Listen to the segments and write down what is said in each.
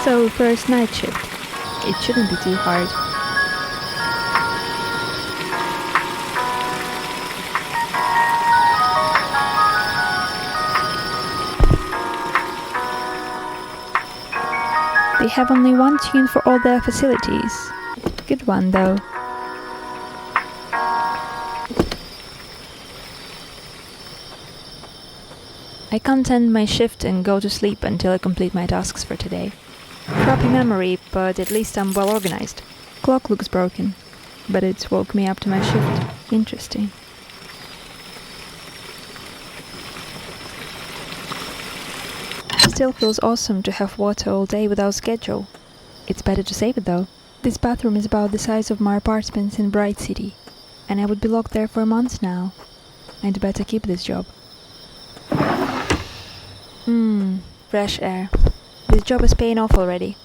So, first night shift. It shouldn't be too hard. They have only one tune for all their facilities. Good one, though. I can't end my shift and go to sleep until I complete my tasks for today. Crappy memory, but at least I'm well organized. Clock looks broken, but it woke me up to my shift. Interesting. Still feels awesome to have water all day without schedule. It's better to save it though. This bathroom is about the size of my apartments in Bright City, and I would be locked there for months now. I'd better keep this job. Fresh air. This job is paying off already.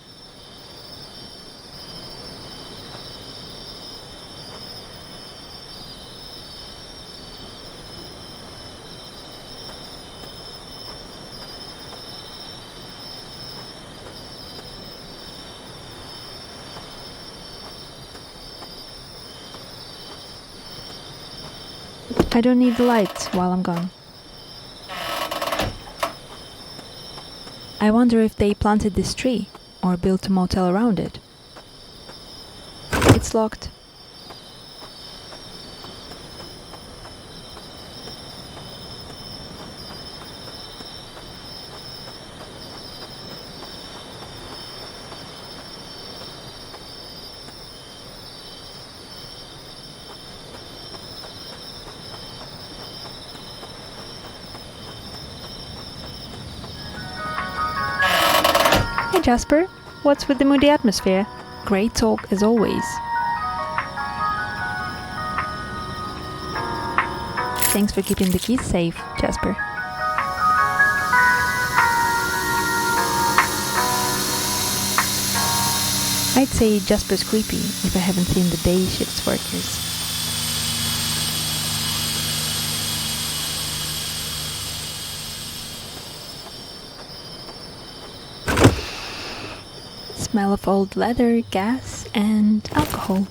I don't need the lights while I'm gone. I wonder if they planted this tree or built a motel around it. It's locked. Hey Jasper, what's with the moody atmosphere? Great talk as always. Thanks for keeping the keys safe, Jasper. I'd say Jasper's creepy if I haven't seen the day shifts workers. Smell of old leather, gas, and alcohol.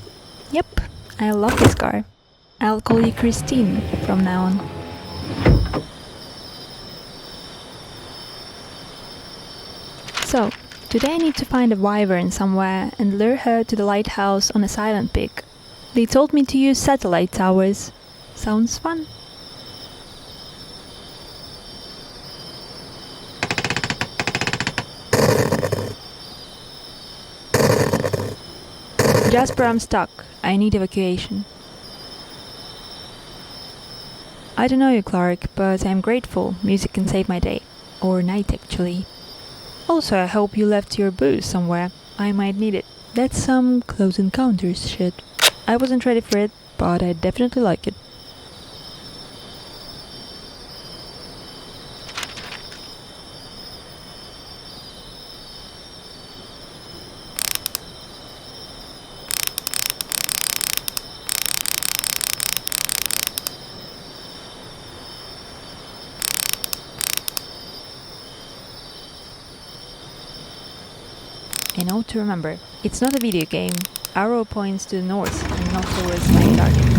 Yep, I love this car. I'll call you Christine from now on. So, today I need to find a wyvern somewhere and lure her to the lighthouse on a silent peak. They told me to use satellite towers. Sounds fun. Jasper, I'm stuck. I need evacuation. I don't know you, Clark, but I'm grateful. Music can save my day. Or night, actually. Also, I hope you left your booze somewhere. I might need it. That's some Close Encounters shit. I wasn't ready for it, but I definitely like it. A note to remember, it's not a video game. Arrow points to the north and not towards my target.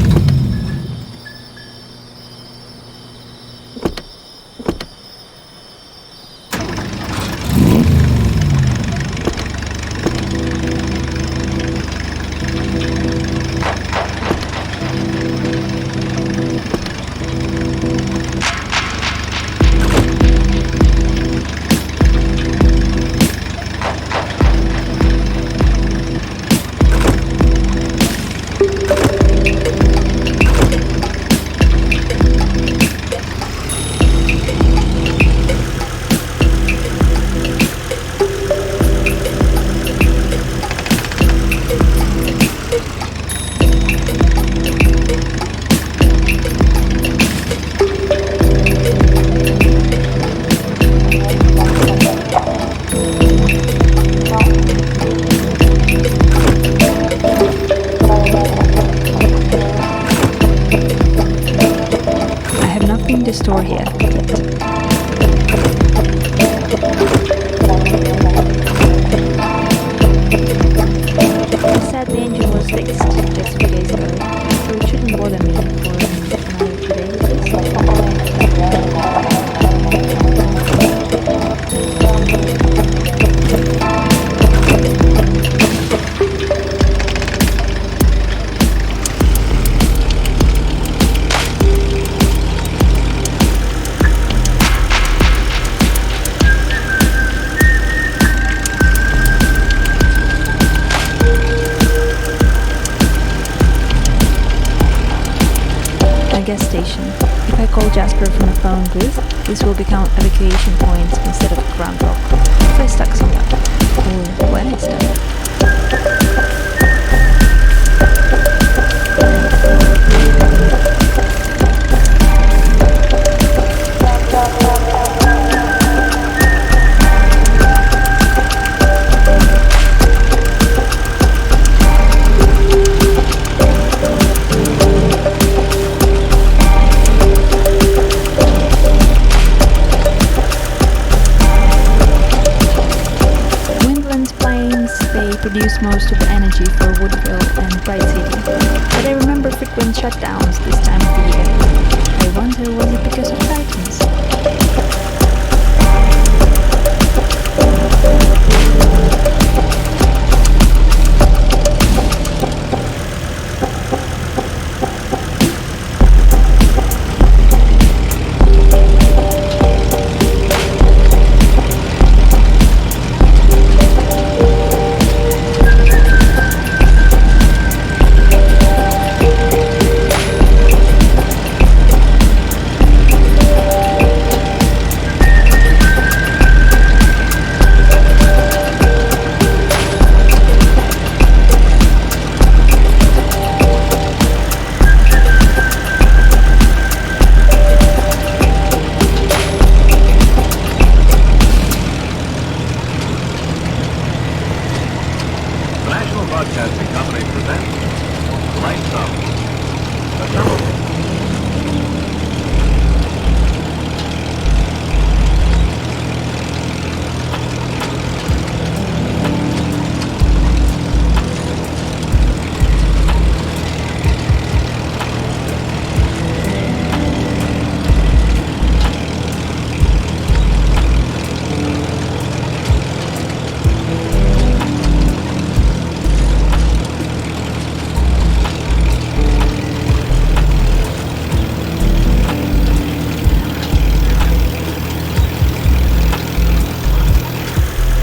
call Jasper from a phone booth, this will become evacuation points instead of ground rock. If I stuck somewhere. Or when I stuck. Produce most of the energy for Woodville and Bright City, but I remember frequent shutdowns this time of the year. I wonder, was it because of Titans? Broadcasting Company presents Lights Up, the Thermal.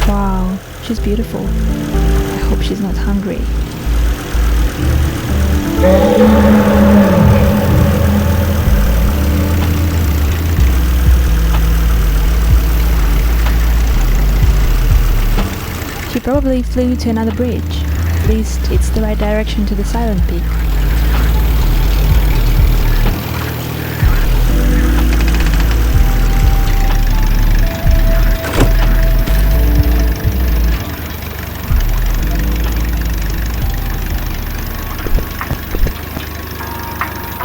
Wow, she's beautiful. I hope she's not hungry. She probably flew to another bridge. At least it's the right direction to the Silent Peak.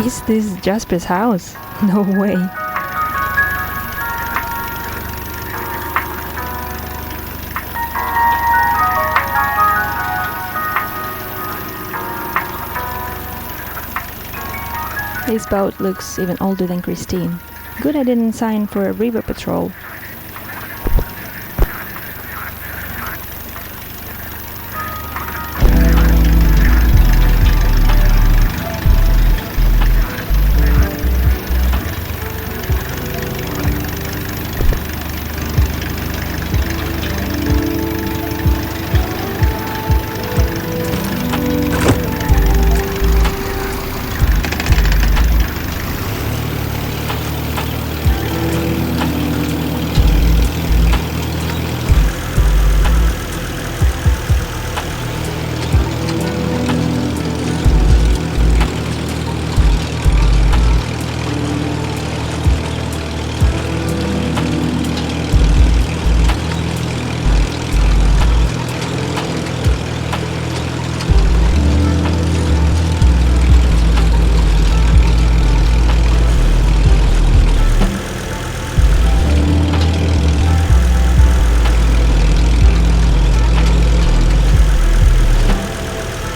Is this Jasper's house? No way. This boat looks even older than Christine. Good I didn't sign for a river patrol.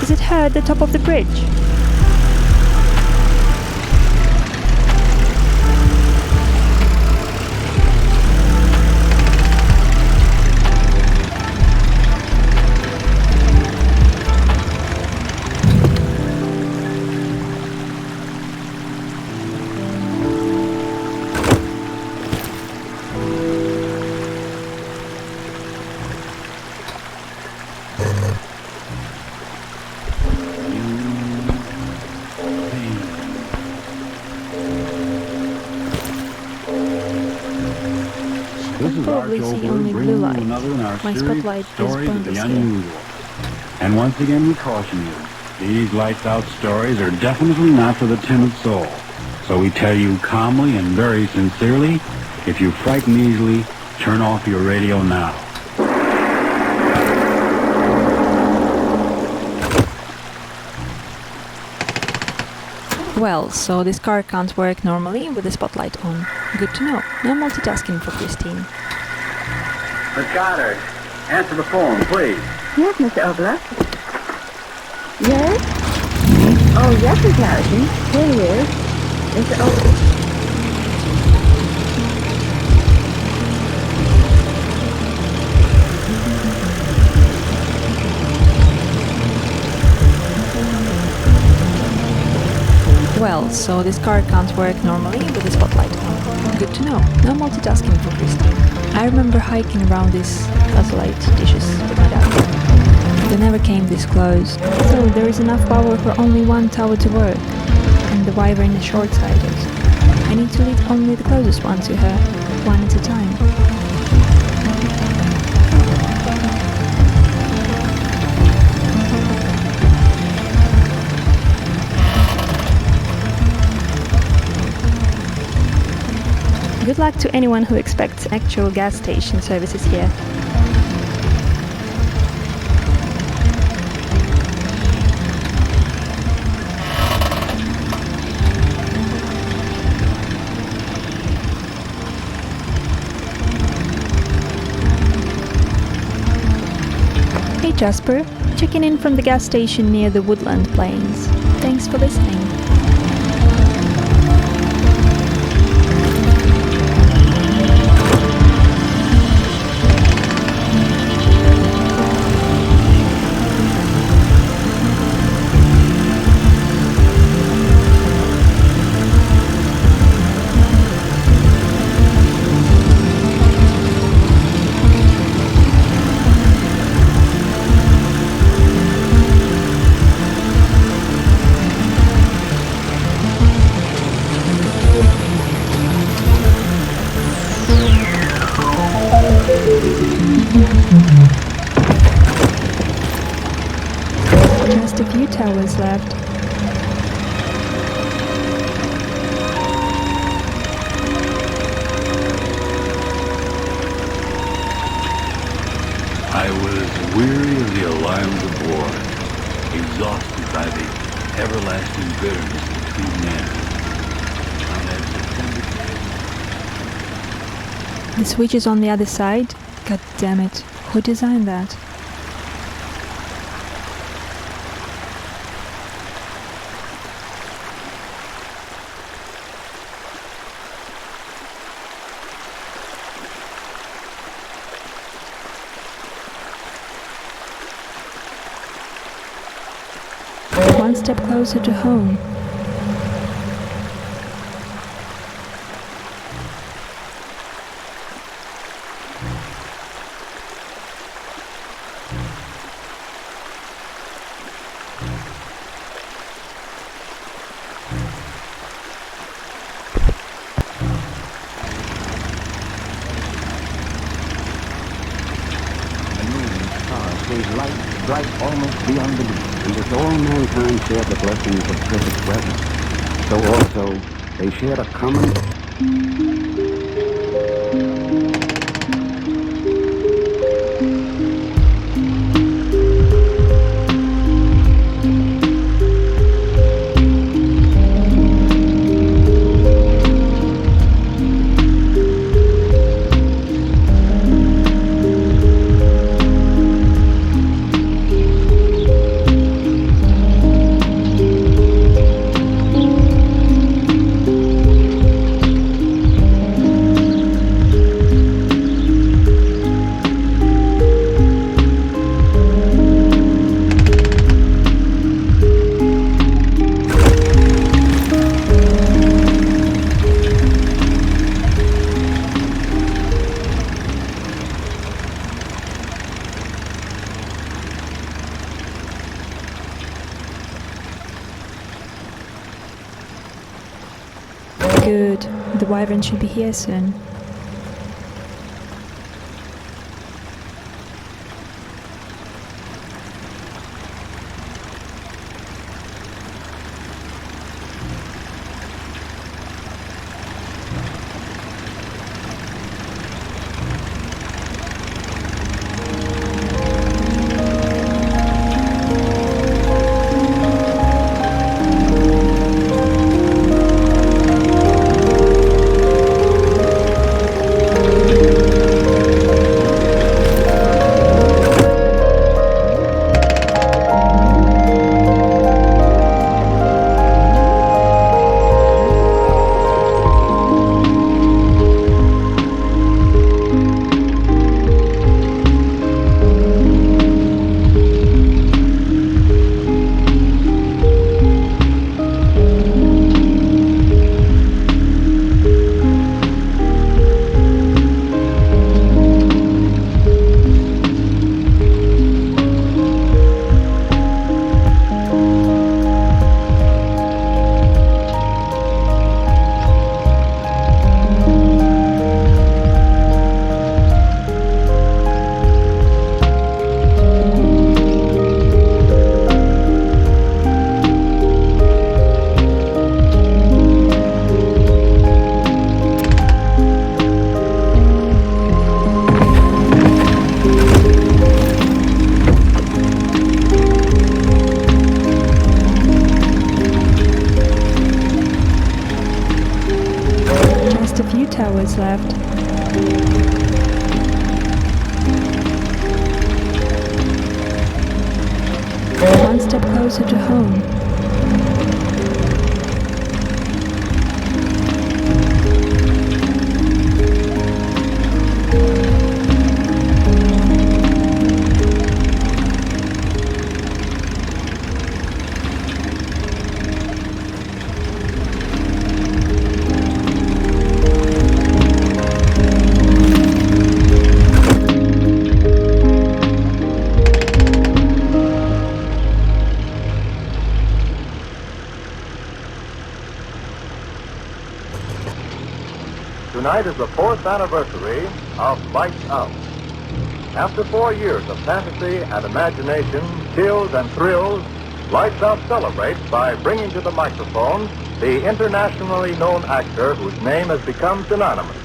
Is it her at the top of the bridge? can probably see only blue light. My spotlight is pointless here. And once again we caution you, these lights-out stories are definitely not for the timid soul. So we tell you calmly and very sincerely, if you frighten easily, turn off your radio now. Well, so this car can't work normally with the spotlight on. Good to know. No multitasking for Christine. Miss Goddard, answer the phone, please. Yes, Mr. Oblak. Yes? Oh, yes, Miss Harrison. Here he is. Mr. Oblak. Well, so this car can't work normally with the spotlight on. Good to know. No multitasking for Christine. I remember hiking around these satellite dishes with my dad. They never came this close. So there is enough power for only one tower to work. And the wyvern is short-sighted. I need to lead only the closest one to her, one at a time. Good luck to anyone who expects actual gas station services here. Hey Jasper, checking in from the gas station near the Woodland Plains. Thanks for listening. Just a few towers left. I was weary of the alarms of war, exhausted by the everlasting bitterness between men. On that September day, The switch is on the other side? God damn it. Who designed that? One step closer to home. Light, bright almost beyond belief. And as all mankind share the blessings of perfect weather, so also they share a common... Good. The wyvern should be here soon. closer to home. Tonight is the 4th anniversary of Lights Out. After 4 years of fantasy and imagination, chills and thrills, Lights Out celebrates by bringing to the microphone the internationally known actor whose name has become synonymous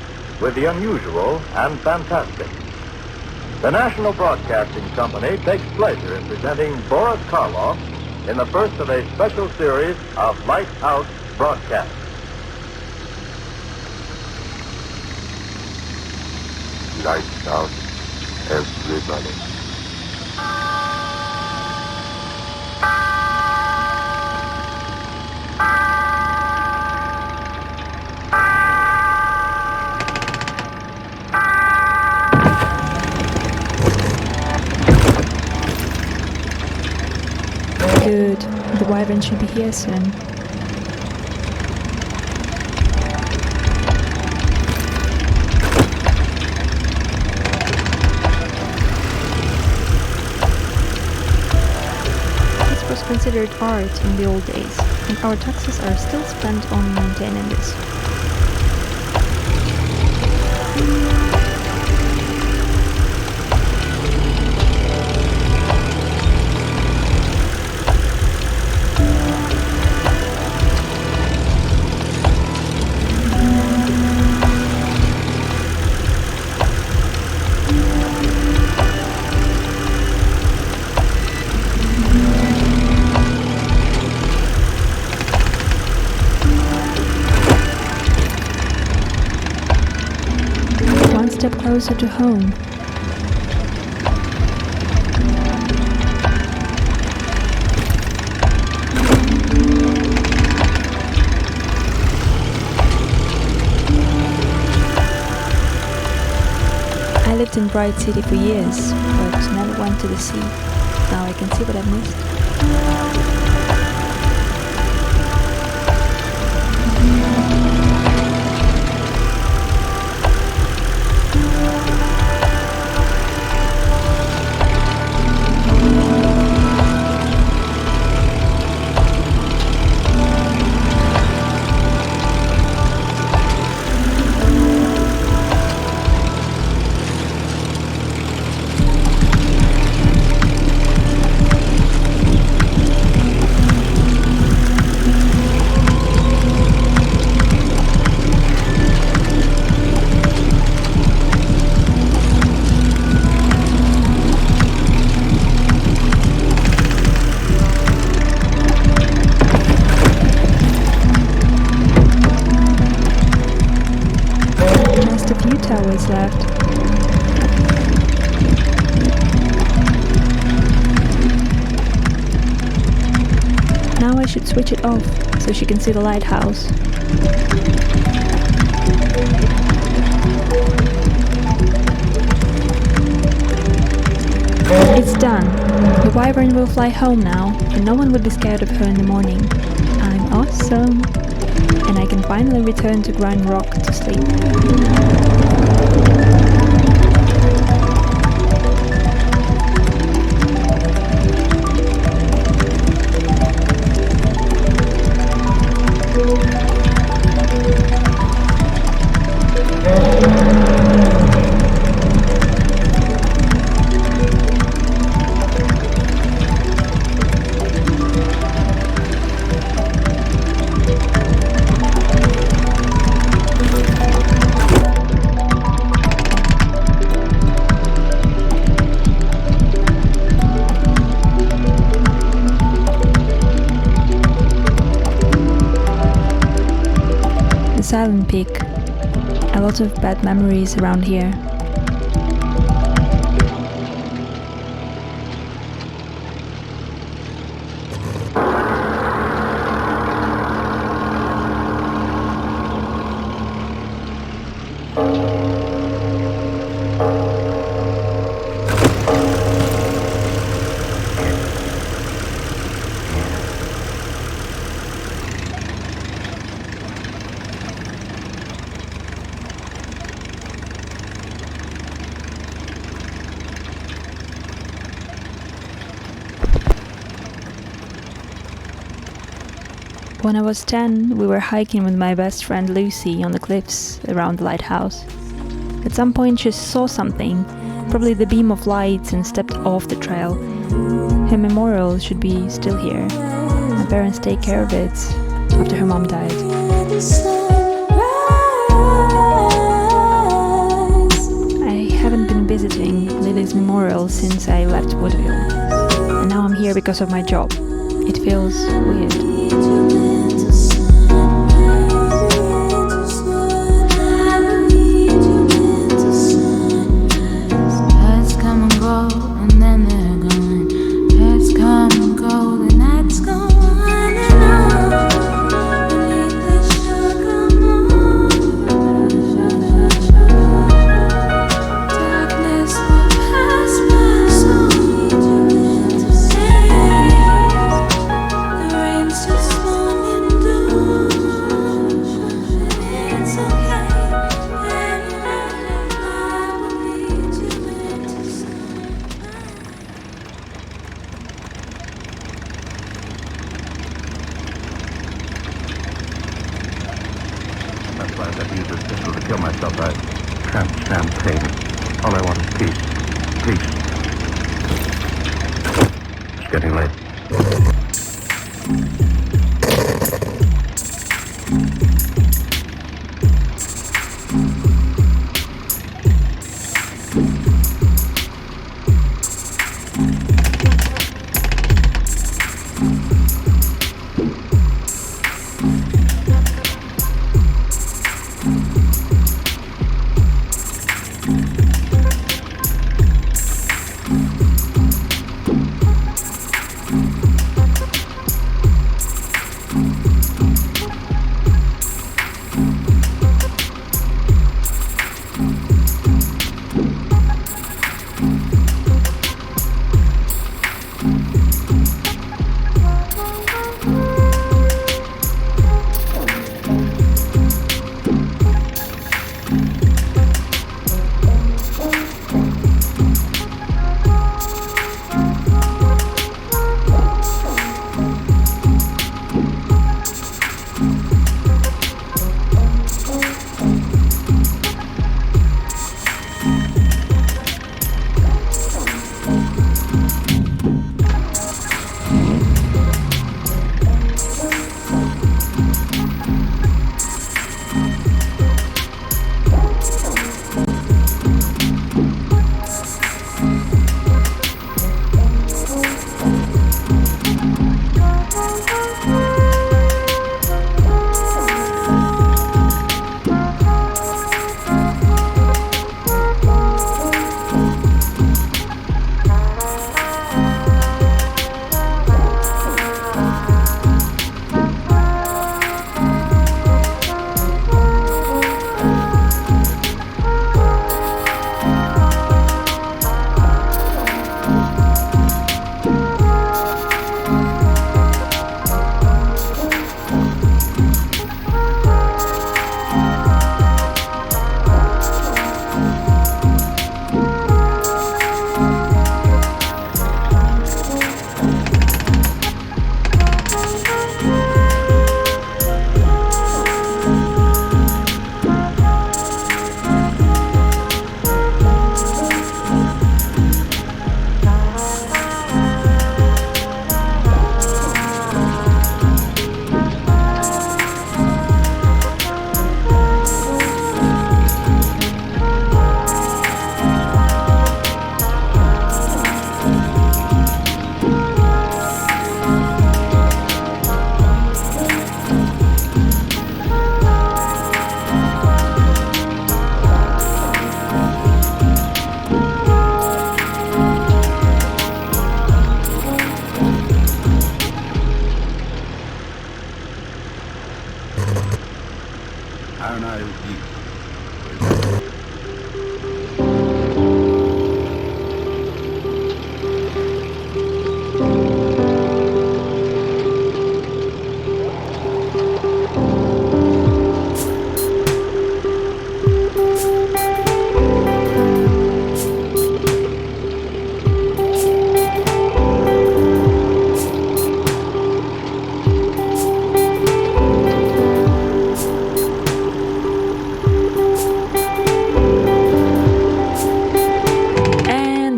with the unusual and fantastic. The National Broadcasting Company takes pleasure in presenting Boris Karloff in the first of a special series of Lights Out broadcasts. Lights out, everybody. Good. The wyvern should be here soon. Considered art in the old days, and our taxes are still spent on maintaining this. Step closer to home. I lived in Bright City for years, but never went to the sea. Now I can see what I've missed. Towers left. Now I should switch it off so she can see the lighthouse. It's done. The wyvern will fly home now, and no one would be scared of her in the morning. I'm awesome! And I can finally return to grind rock to sleep. Silent Peak. A lot of bad memories around here. When I was 10, we were hiking with my best friend Lucy on the cliffs around the lighthouse. At some point she saw something, probably the beam of lights, and stepped off the trail. Her memorial should be still here. My parents take care of it after her mom died. I haven't been visiting Lily's memorial since I left Woodville, and now I'm here because of my job. It feels weird. That's why I've used this pistol to kill myself. I can't stand pain. All I want is peace. Peace. It's getting late.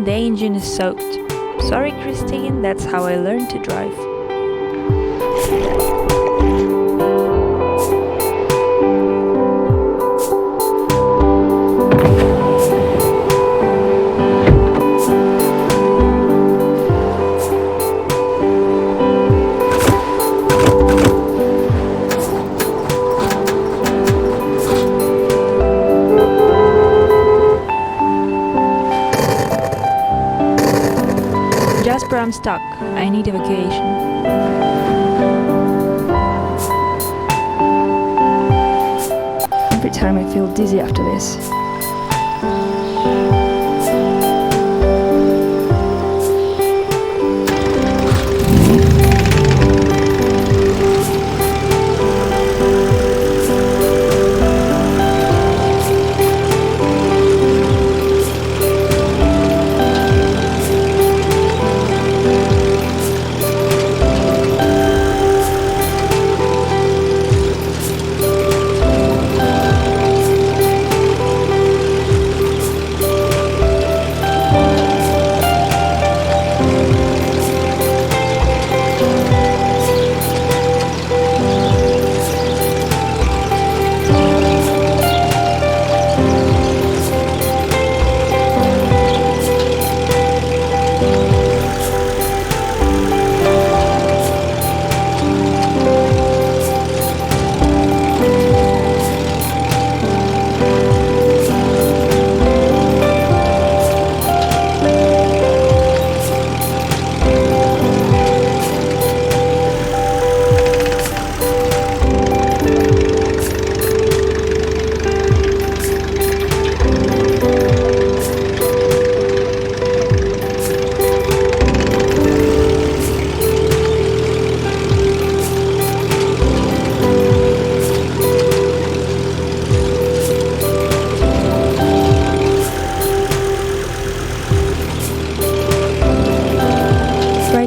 The engine is soaked. Sorry, Christine, that's how I learned to drive. Jasper, I'm stuck. I need a vacation. Every time I feel dizzy after this.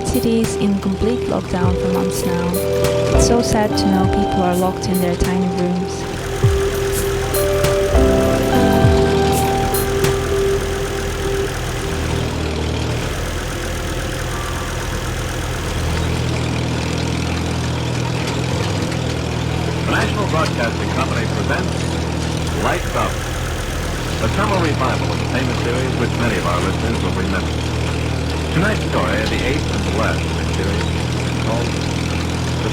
Cities in complete lockdown for months now. It's so sad to know people are locked in their tiny rooms. The National Broadcasting Company presents Lights Up, a summer revival of the famous series which many of our listeners will remember. Tonight's story, the eighth and the last in the series, is called The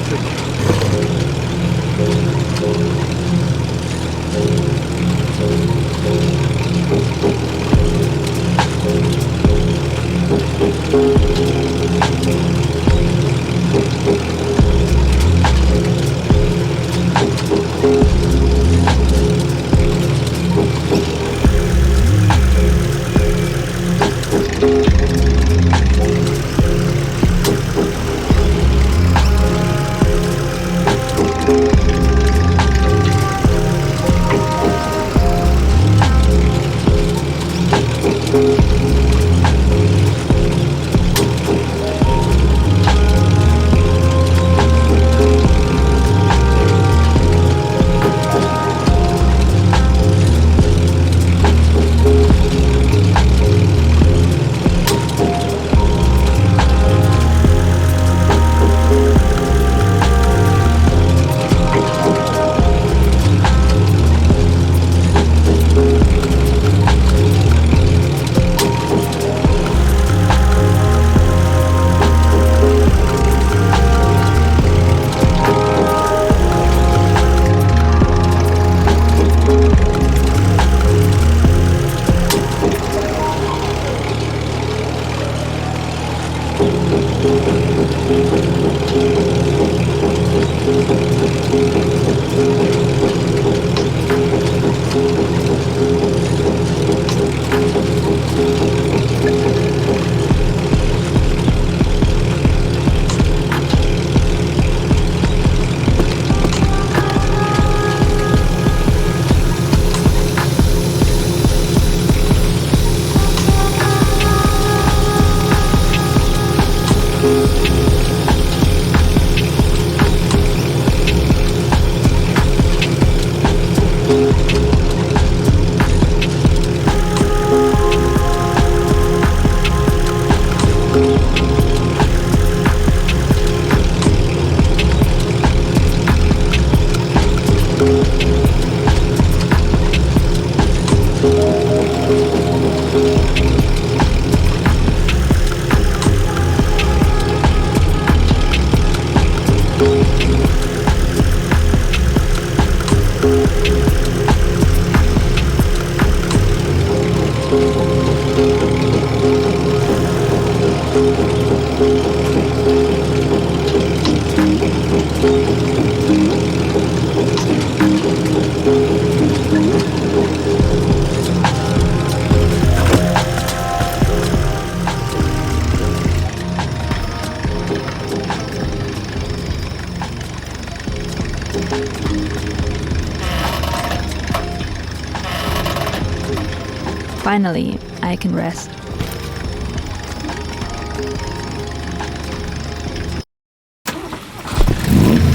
Finally, I can rest.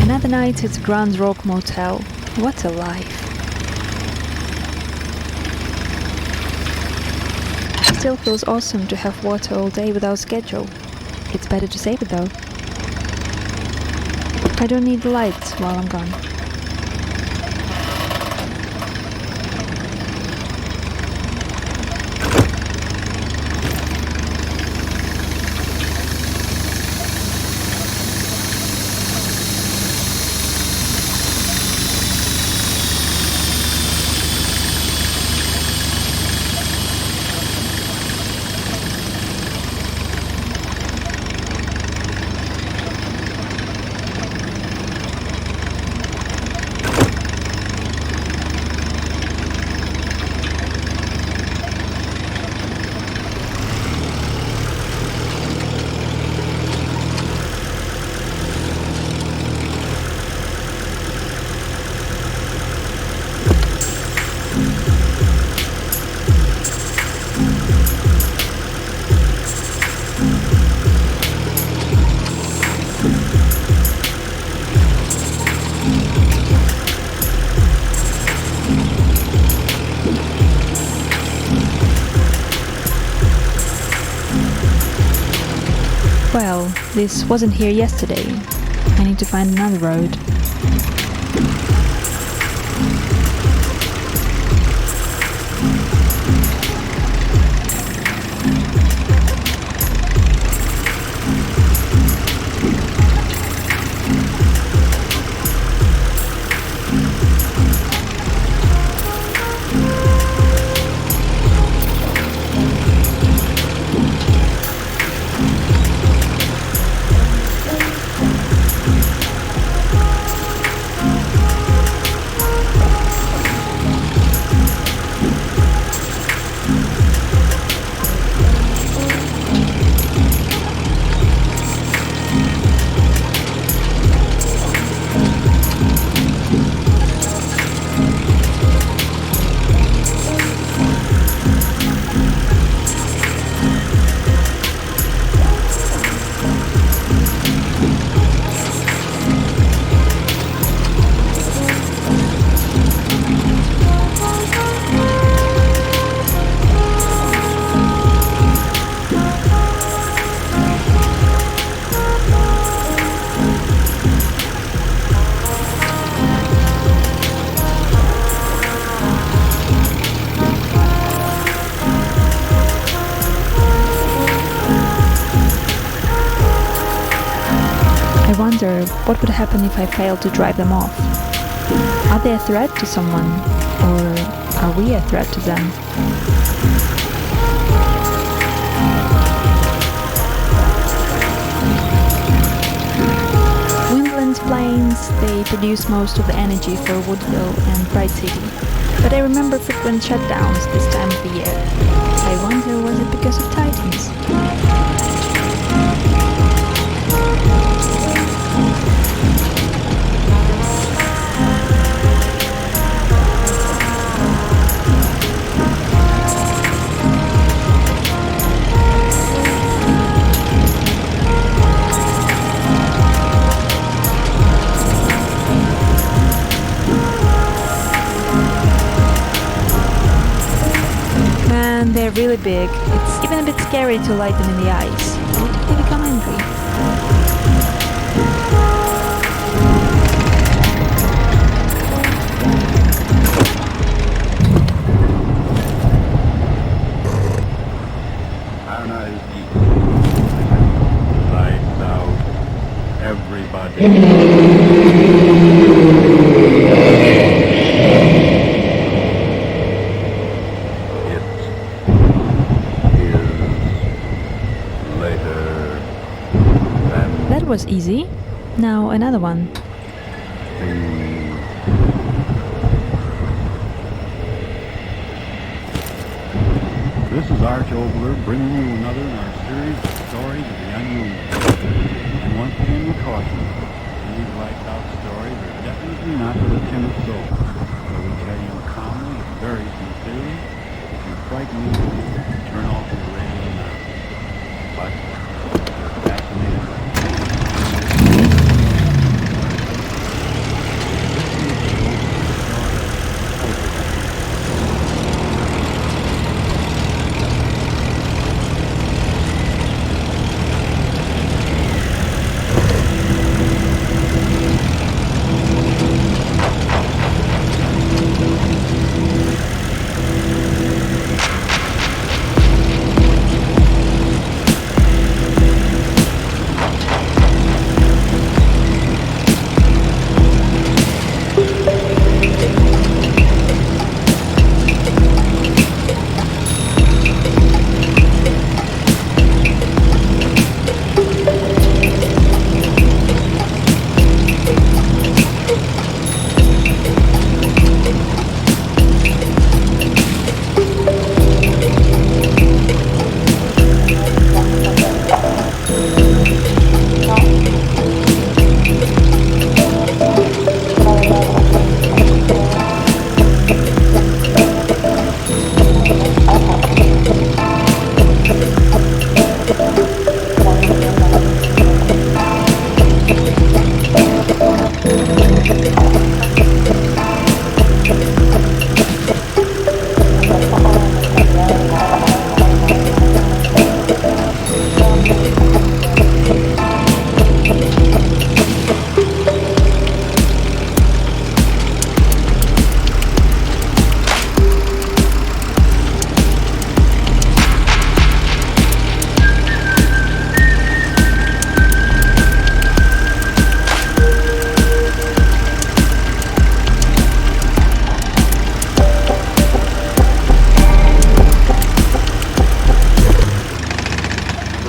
Another night at Grand Rock Motel. What a life. Still feels awesome to have water all day without schedule. It's better to save it though. I don't need the lights while I'm gone. Well, this wasn't here yesterday. I need to find another road. I wonder what would happen if I failed to drive them off. Are they a threat to someone, or are we a threat to them? Windland Plains, they produce most of the energy for Woodville and Bright City, but I remember frequent shutdowns this time of the year. I wonder, was it because of Titans? They're really big. It's even a bit scary to light them in the eyes. What if they become angry? Lights out. Everybody. That was easy. Now another one. This is Arch Obler bringing you another in our series of stories of the unusual. And once again we caution you, these lights out stories are definitely not for the timid soul. So we tell you calmly and very sincerely, if you frighten easily, turn off your radio now. But you're fascinated by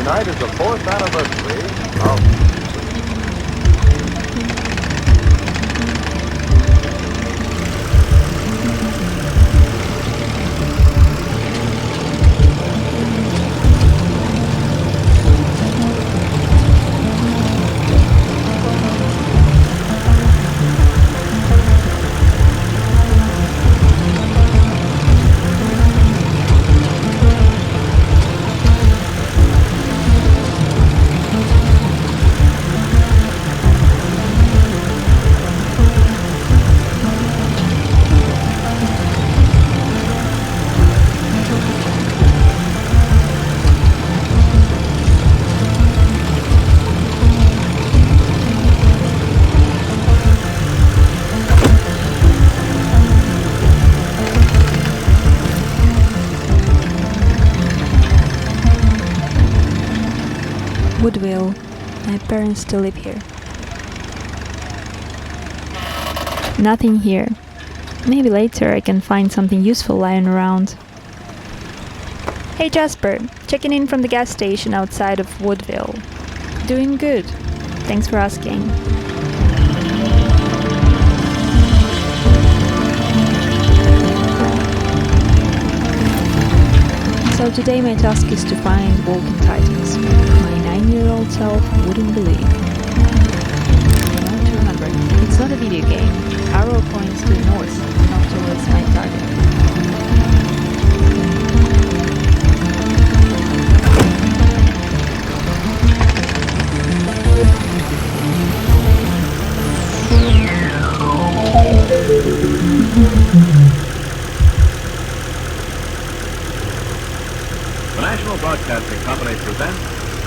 Tonight is the 4th anniversary of... Woodville. My parents still live here. Nothing here. Maybe later I can find something useful lying around. Hey Jasper, checking in from the gas station outside of Woodville. Doing good. Thanks for asking. So today my task is to find walking titans. My 9-year-old self wouldn't believe. I want to remember, it's not a video game. Arrow points to the north, not towards my target.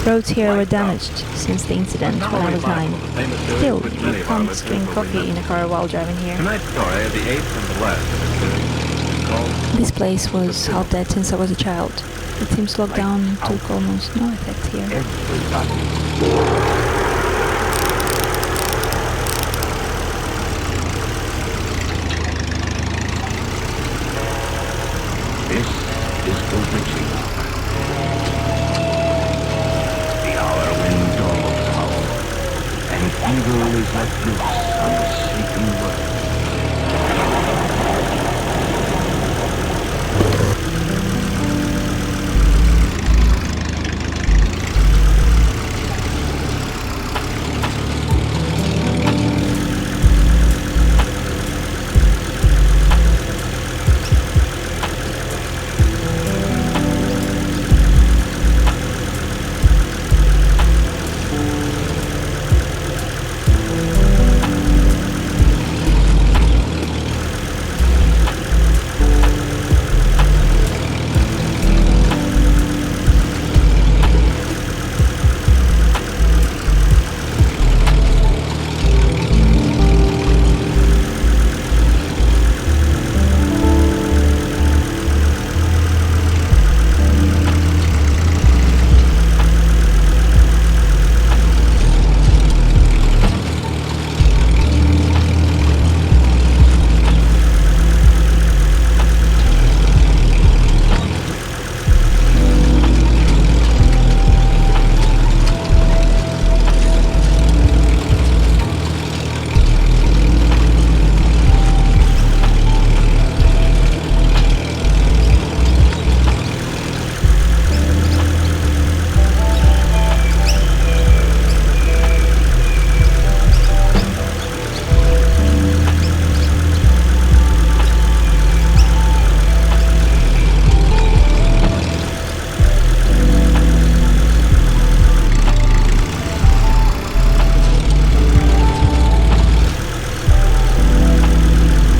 Roads here were damaged since the incident when I was 9. Still, you can't drink coffee in a car while driving here. Tonight's story, the eighth and the last of its series, is called This place was half dead since I was a child. It seems lockdown took almost no effect here. This is the witching hour. The hour when dogs howl, and evil is let loose on the sleeping world.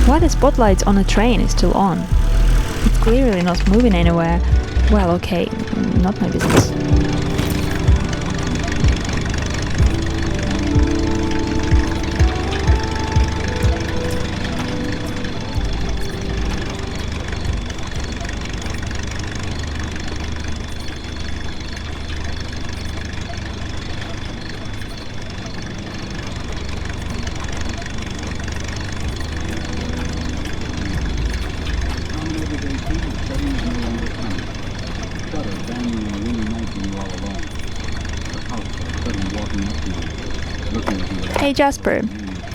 Why the spotlights on a train is still on? It's clearly not moving anywhere. Well, okay, not my business. Hey Jasper,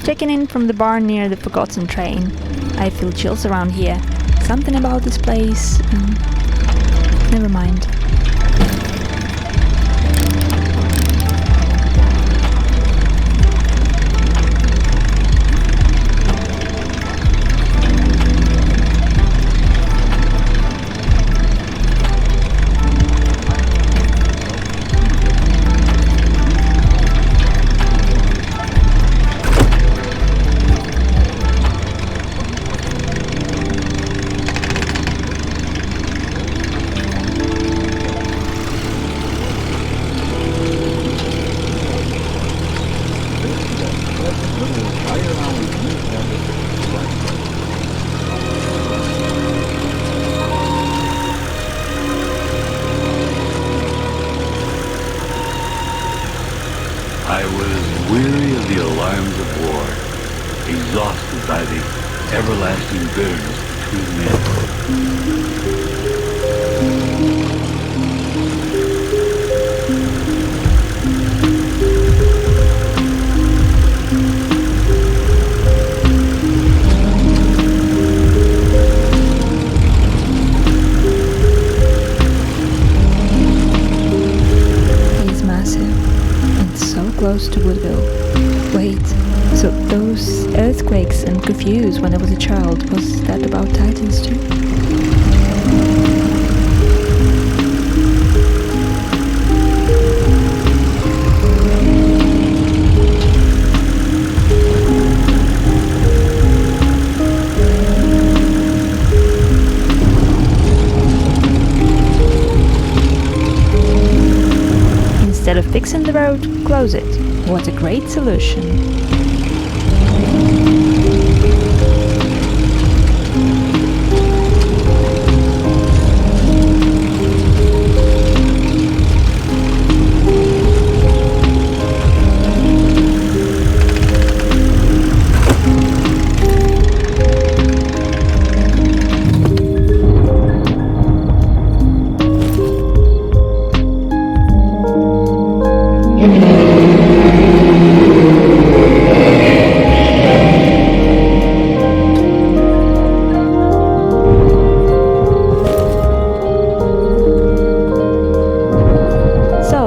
checking in from the bar near the forgotten train. I feel chills around here. Something about this place. Never mind. I was weary of the alarms of war, exhausted by the everlasting bitterness between men. He's massive and so close to Woodville. Wait, so those earthquakes and curfews when I was a child, was that about Titans too? Instead of fixing the road, close it. What a great solution.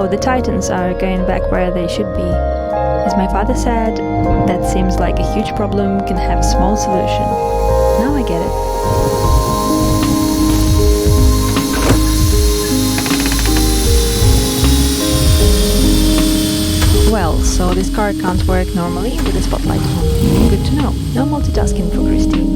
The Titans are going back where they should be. As my father said, that seems like a huge problem can have a small solution. Now I get it. Well, so this car can't work normally with the spotlight on. Good to know. No multitasking for Christine.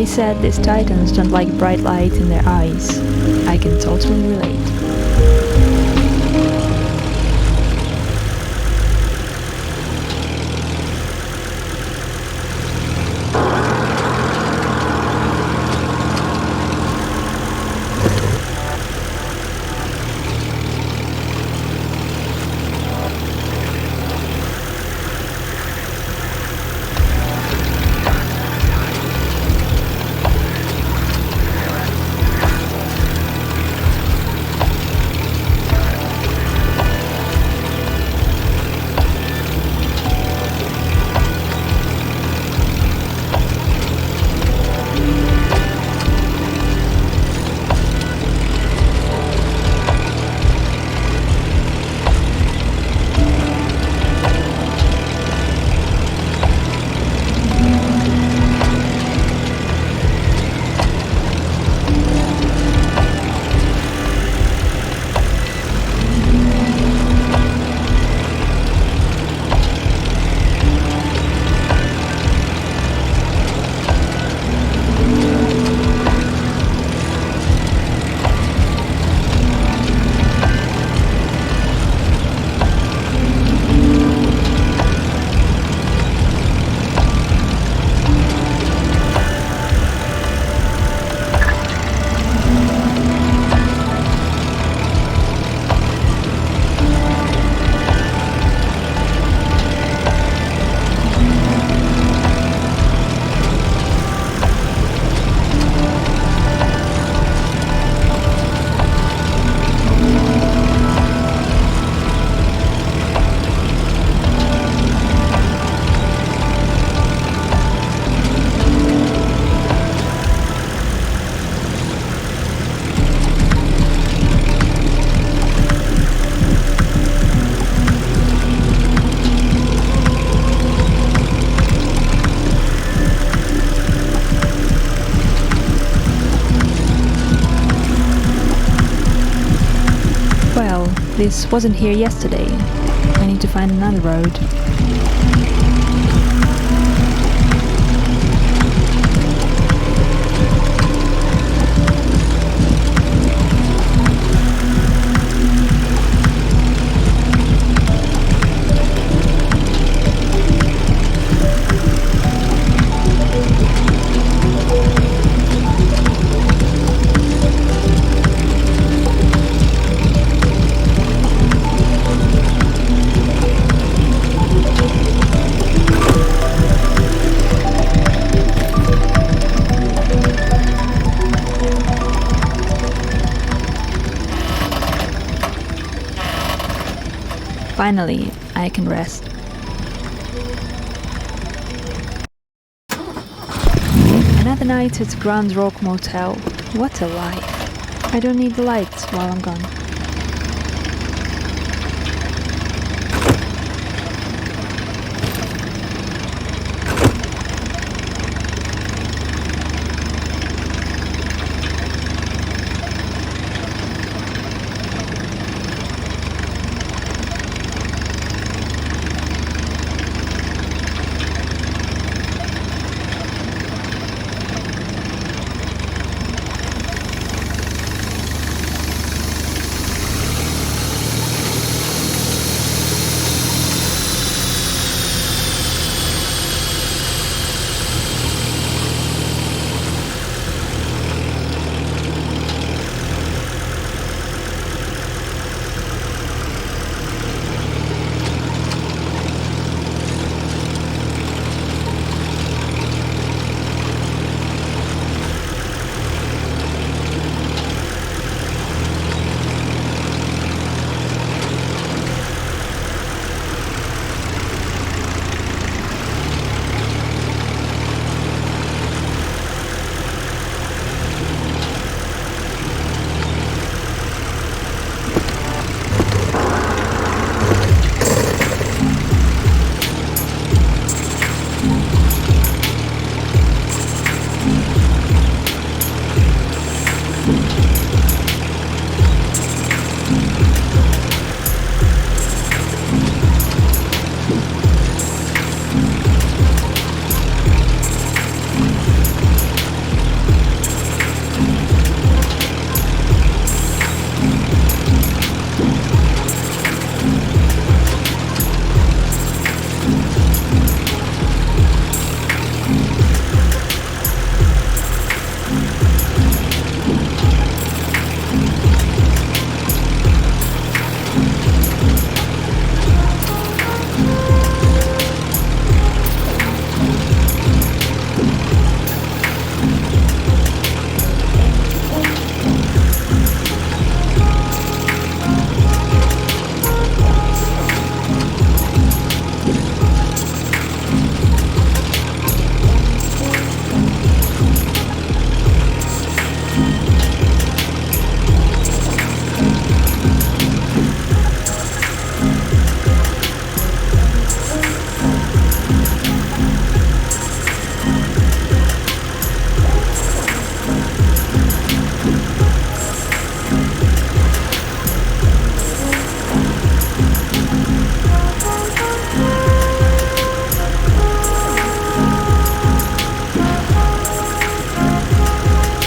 Said these Titans don't like bright light in their eyes. I can totally relate. This wasn't here yesterday. I need to find another road. Finally, I can rest. Another night at Grand Rock Motel. What a life. I don't need the lights while I'm gone.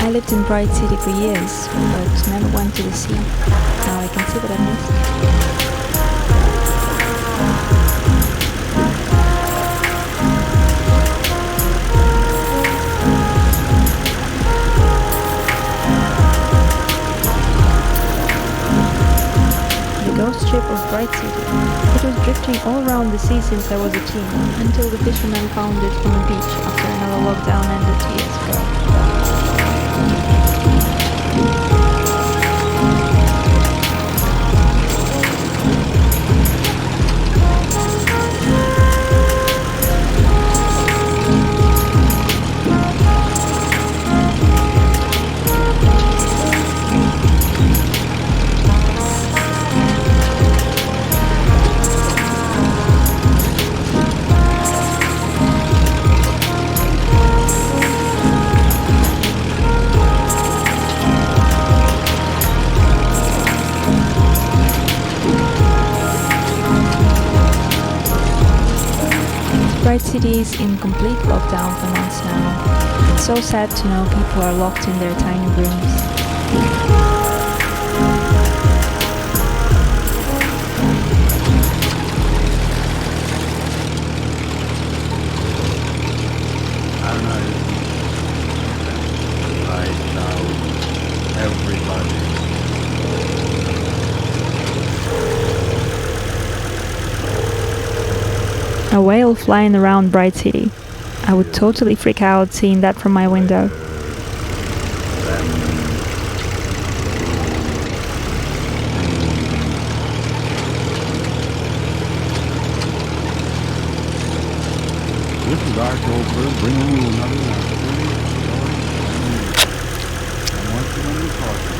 I lived in Bright City for years, but never went to the sea. Now I can see what I missed. The ghost ship of Bright City. It was drifting all around the sea since I was a teen, until the fishermen found it on a beach after another lockdown ended years ago. Bright City is in complete lockdown for months now. It's so sad to know people are locked in their tiny rooms. I don't know. Right now, everybody. A whale flying around Bright City. I would totally freak out seeing that from my window. Obler, bringing you another in our series of stories. And once again, we caution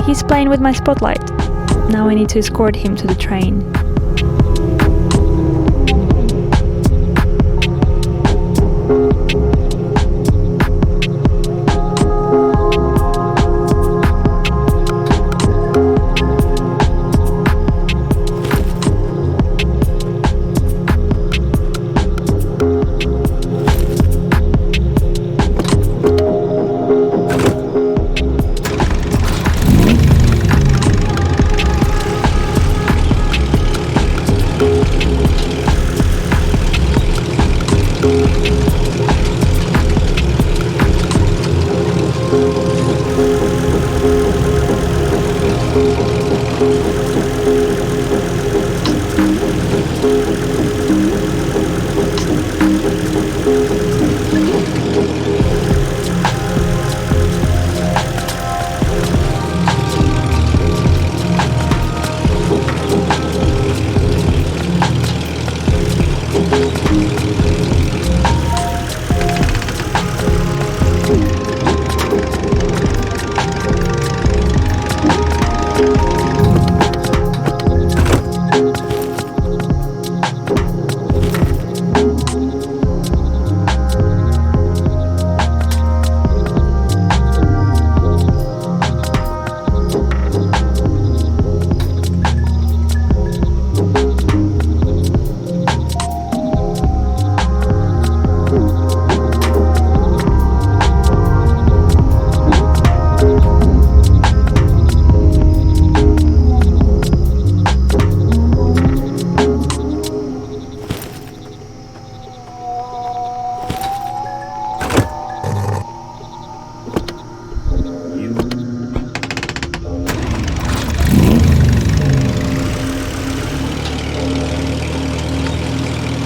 He's playing with my spotlight. Now I need to escort him to the train.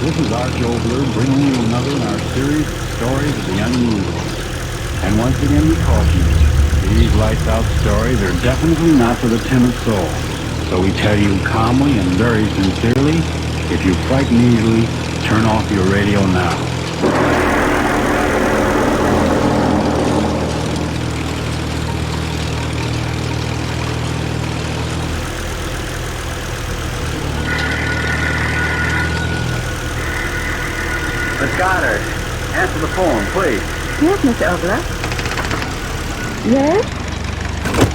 This is Arch Obler bringing you another in our series of stories of the unusual. And once again we caution you, these lights out stories are definitely not for the timid soul. So we tell you calmly and very sincerely, if you frighten easily, turn off your radio now. Miss Goddard, answer the phone, please. Yes, Mr. Obler. Yes?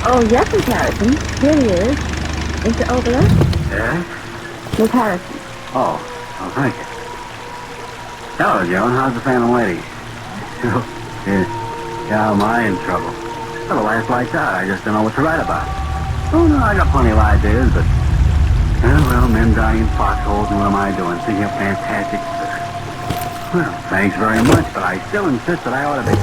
Oh, yes, Miss Harrison. Here he is. Mr. Obler? Yes? Miss Harrison. Oh, thank you. Hello, Joan. How's the Phantom Lady? Yeah, am I in trouble? Well, the last lights out. I just don't know what to write about. Oh, no, I got plenty of ideas, but... well, men dying in foxholes, and what am I doing? Thinking of fantastic... Well, thanks very much, but I still insist that I ought to be...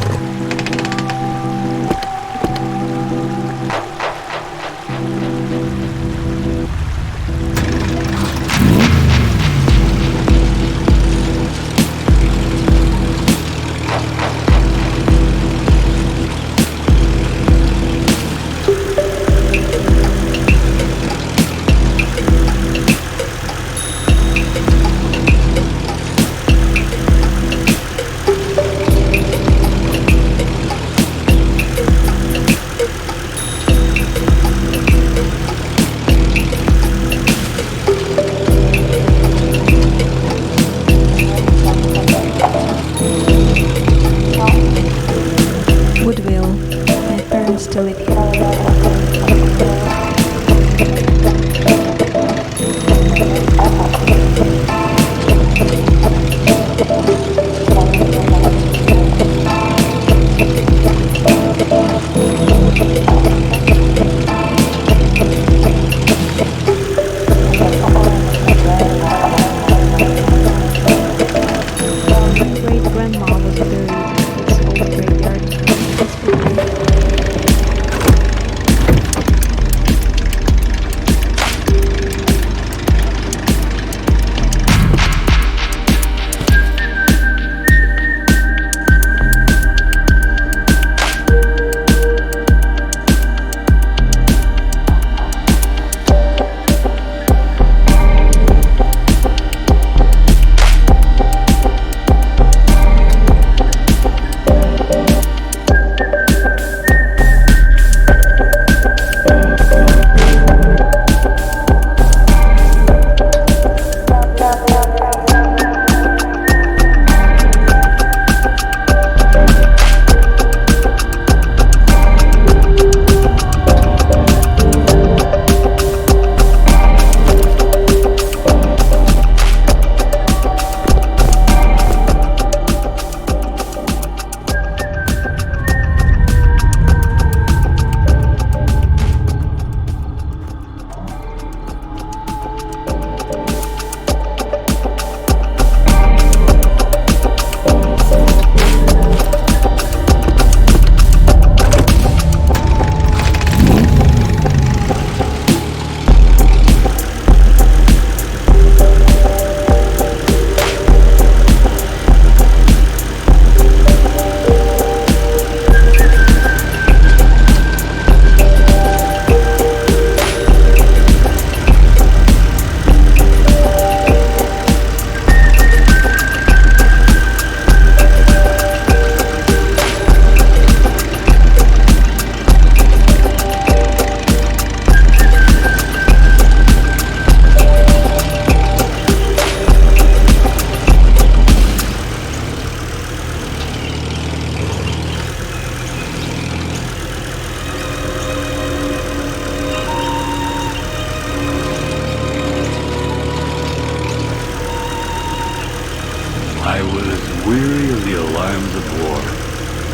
I was weary of the alarms of war,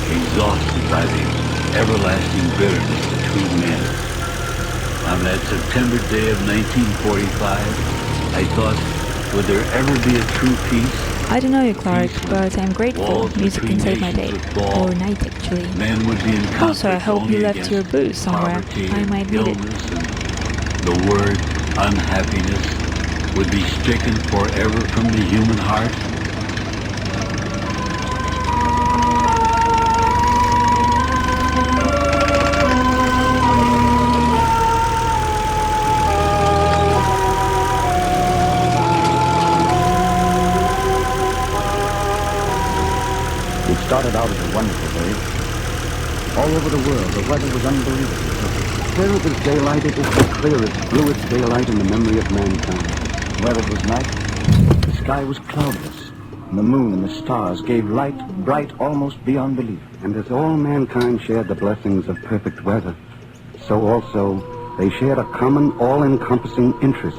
exhausted by the everlasting bitterness between men. On that September day of 1945, I thought, would there ever be a true peace? I don't know you, Clark, but I'm grateful. Music can save my day. Or night, actually. Men would be in Also, I conflict hope you only left your against booze somewhere. poverty I and might need it. illness, and the word unhappiness would be stricken forever from the human heart. It started out as a wonderful day. All over the world, the weather was unbelievable. Clear as daylight, it was the clearest, bluest daylight in the memory of mankind. Where it was night, the sky was cloudless, and the moon and the stars gave light bright almost beyond belief. And as all mankind shared the blessings of perfect weather, so also they shared a common, all-encompassing interest.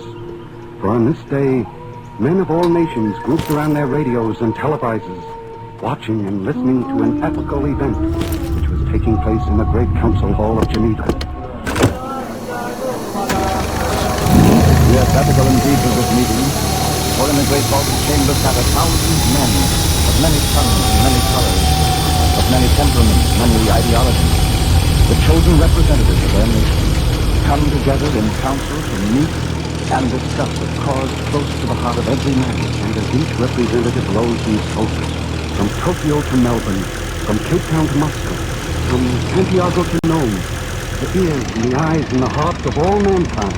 For on this day, men of all nations grouped around their radios and televisors, watching and listening to an epical event which was taking place in the great council hall of Geneva. We are capital indeed of this meeting, for in the great vaulted chamber sat 1,000 men, of many tongues and many colors, of many temperaments, many ideologies, the chosen representatives of their nation, come together in council to meet and discuss a cause close to the heart of every man. And as each representative rose from his post, from Tokyo to Melbourne, from Cape Town to Moscow, from Santiago to Nome, the ears and the eyes and the hearts of all mankind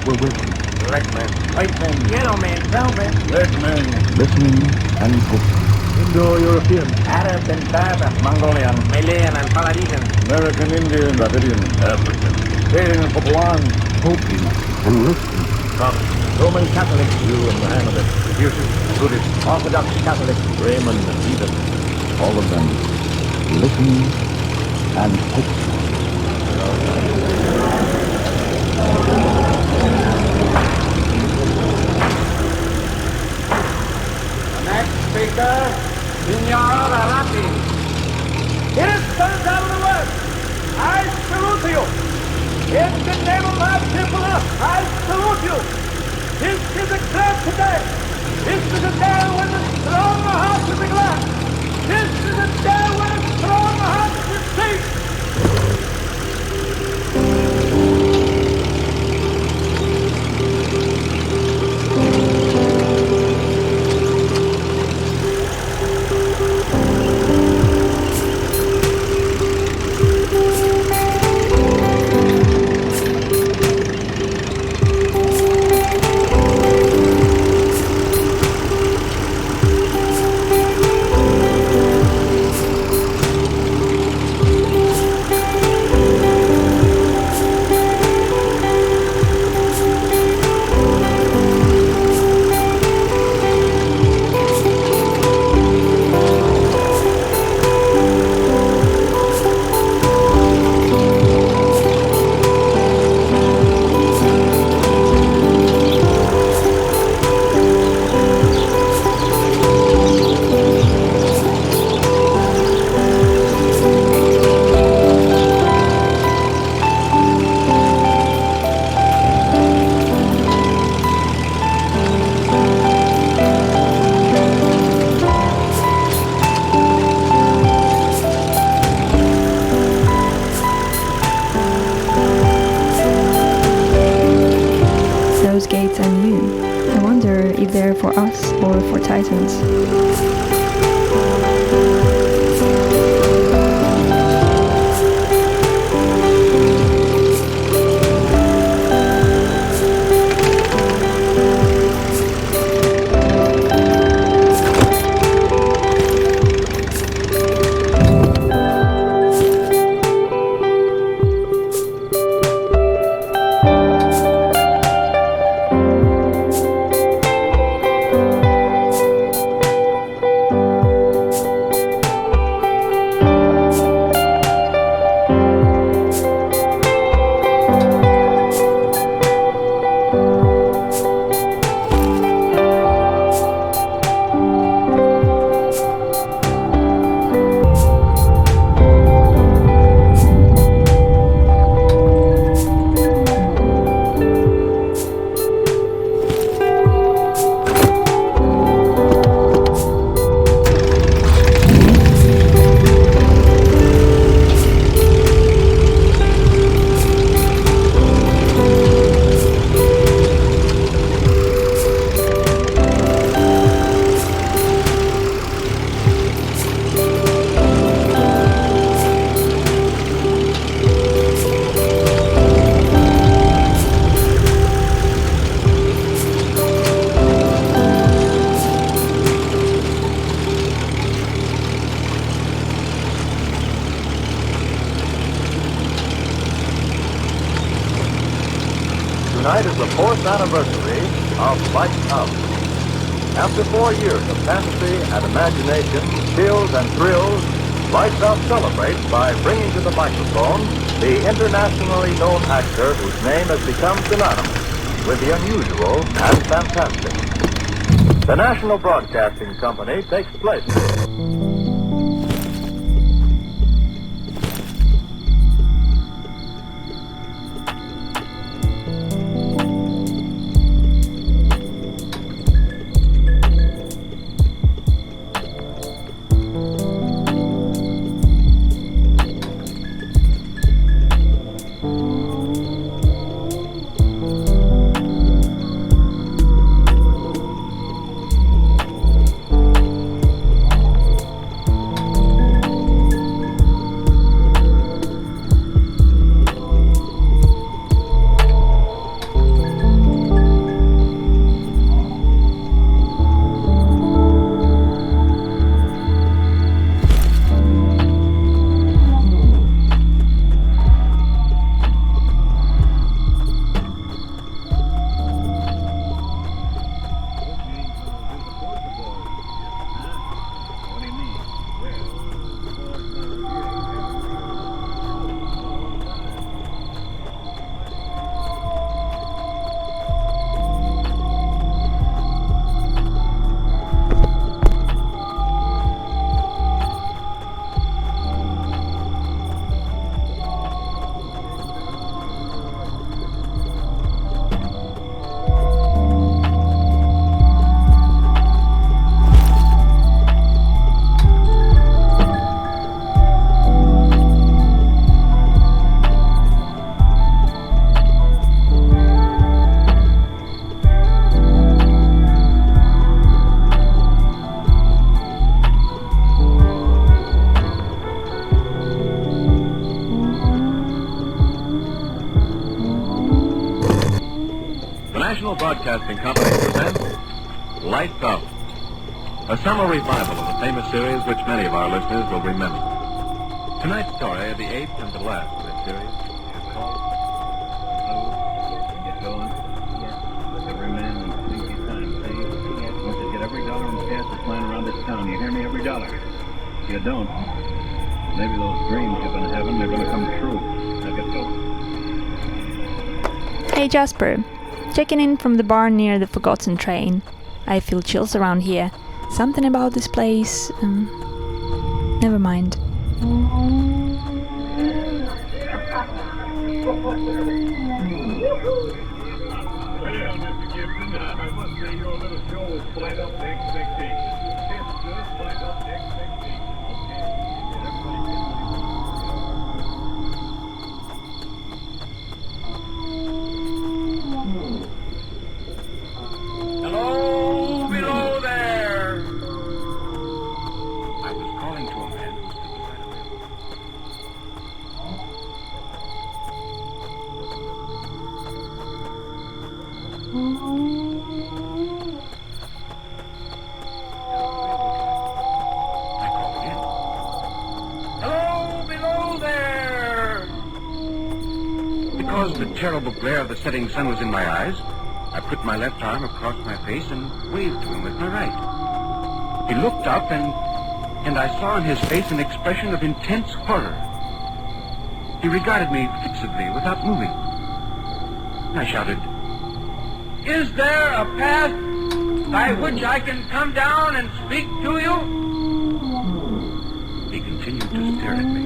were with him. Black men, white men, yellow men, brown men, red men, Listening and hoping. Indo-European, Arab and Berber, Mongolian, Malayan and Polynesian, American Indian, Dravidian, African, Syrian and Papuan, Hoping and listening. Roman Catholic, Jew and Mohammedan, Confucius, Buddhist, Orthodox Catholic, Raymond and Heathen, All of them listening and hoping. Next speaker, Signor Arati. Citizens of the West, I salute you. In the name of my people, I salute you. This is a great day. This is a day when the strong heart will be glad. This is a day when the strong heart will sing. Gates are new. I wonder if they're for us or for Titans. Tonight is the 4th anniversary of Lights Out. After 4 years of fantasy and imagination, chills and thrills, Lights Out celebrates by bringing to the microphone the internationally known actor whose name has become synonymous with the unusual and fantastic. The National Broadcasting Company takes place. Broadcasting Company presents Lights Out, a summer revival of a famous series which many of our listeners will remember. Tonight's story, the eighth and the last of this series, is called Get Going. Every man in sleepy time, see? Once you get every dollar in cash that's flying around this town, you hear me? Every dollar. If you don't, maybe those dreams you've been having, they're going to come true. Now get going. Hey Jasper, checking in from the bar near the forgotten train. I feel chills around here. Something about this place... never mind. Hello, below there! I was calling to a man who stood beside a I called again. Hello, below there! Because the terrible glare of the setting sun was in my eyes, I put my left arm across my face and waved to him with my right. He looked up and I saw in his face an expression of intense horror. He regarded me fixedly without moving. I shouted, "Is there a path by which I can come down and speak to you?" He continued to stare at me.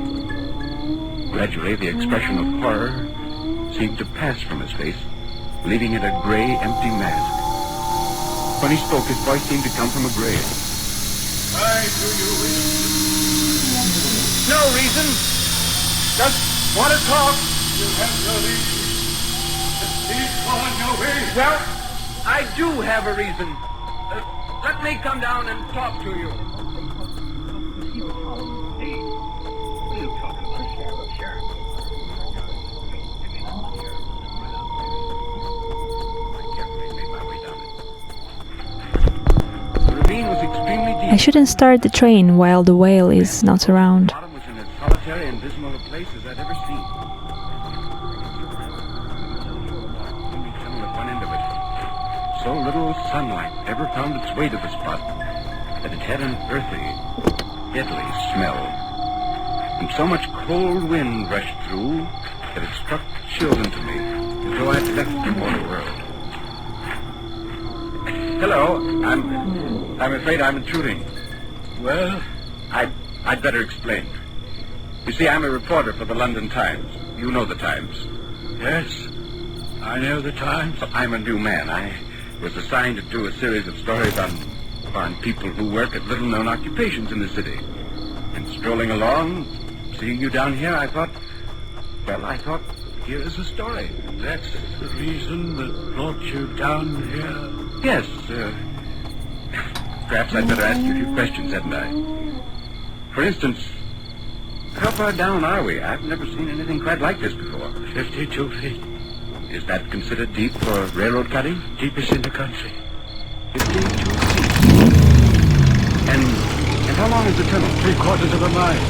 Gradually, the expression of horror seemed to pass from his face, leaving it a gray, empty mask. When he spoke, his voice seemed to come from a grave. Why do you reason? No reason. Just want to talk. You have no reason. Please go on your way. Well, I do have a reason. Let me come down and talk to you. I shouldn't start the train while the whale is not around. The bottom was in as solitary and dismal a place as I'd ever seen. Only tunnel at one end of it. So little sunlight ever found its way to the spot that it had an earthy, deadly smell. And so much cold wind rushed through that it struck chills into me, as though I'd left the mortal world. Hello, I'm afraid I'm intruding. Well, I'd better explain. You see, I'm a reporter for the London Times. You know the Times. Yes, I know the Times. I'm a new man. I was assigned to do a series of stories on people who work at little-known occupations in the city. And strolling along, seeing you down here, I thought, here is a story. That's the reason that brought you down here? Yes, perhaps I'd better ask you a few questions, hadn't I? For instance, how far down are we? I've never seen anything quite like this before. 52 feet. Is that considered deep for railroad cutting? Deepest in the country. 52 feet. And how long is the tunnel? 3/4 of a mile.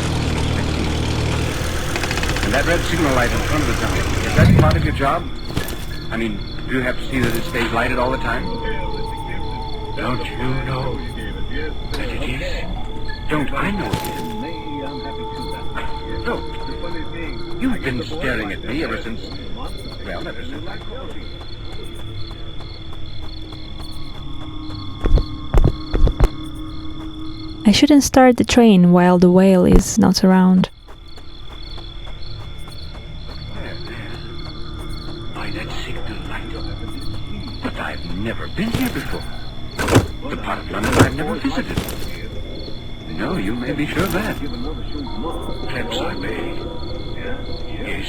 And that red signal light in front of the tunnel, is that part of your job? I mean, do you have to see that it stays lighted all the time? Don't you know that it is? Don't I know it is? Look, you've been staring at me ever since I called you. I shouldn't start the train while the whale is not around. By that signal light. But I've never been here before. The part of London I've never visited. No, you may be sure of that. Perhaps I may. Yes,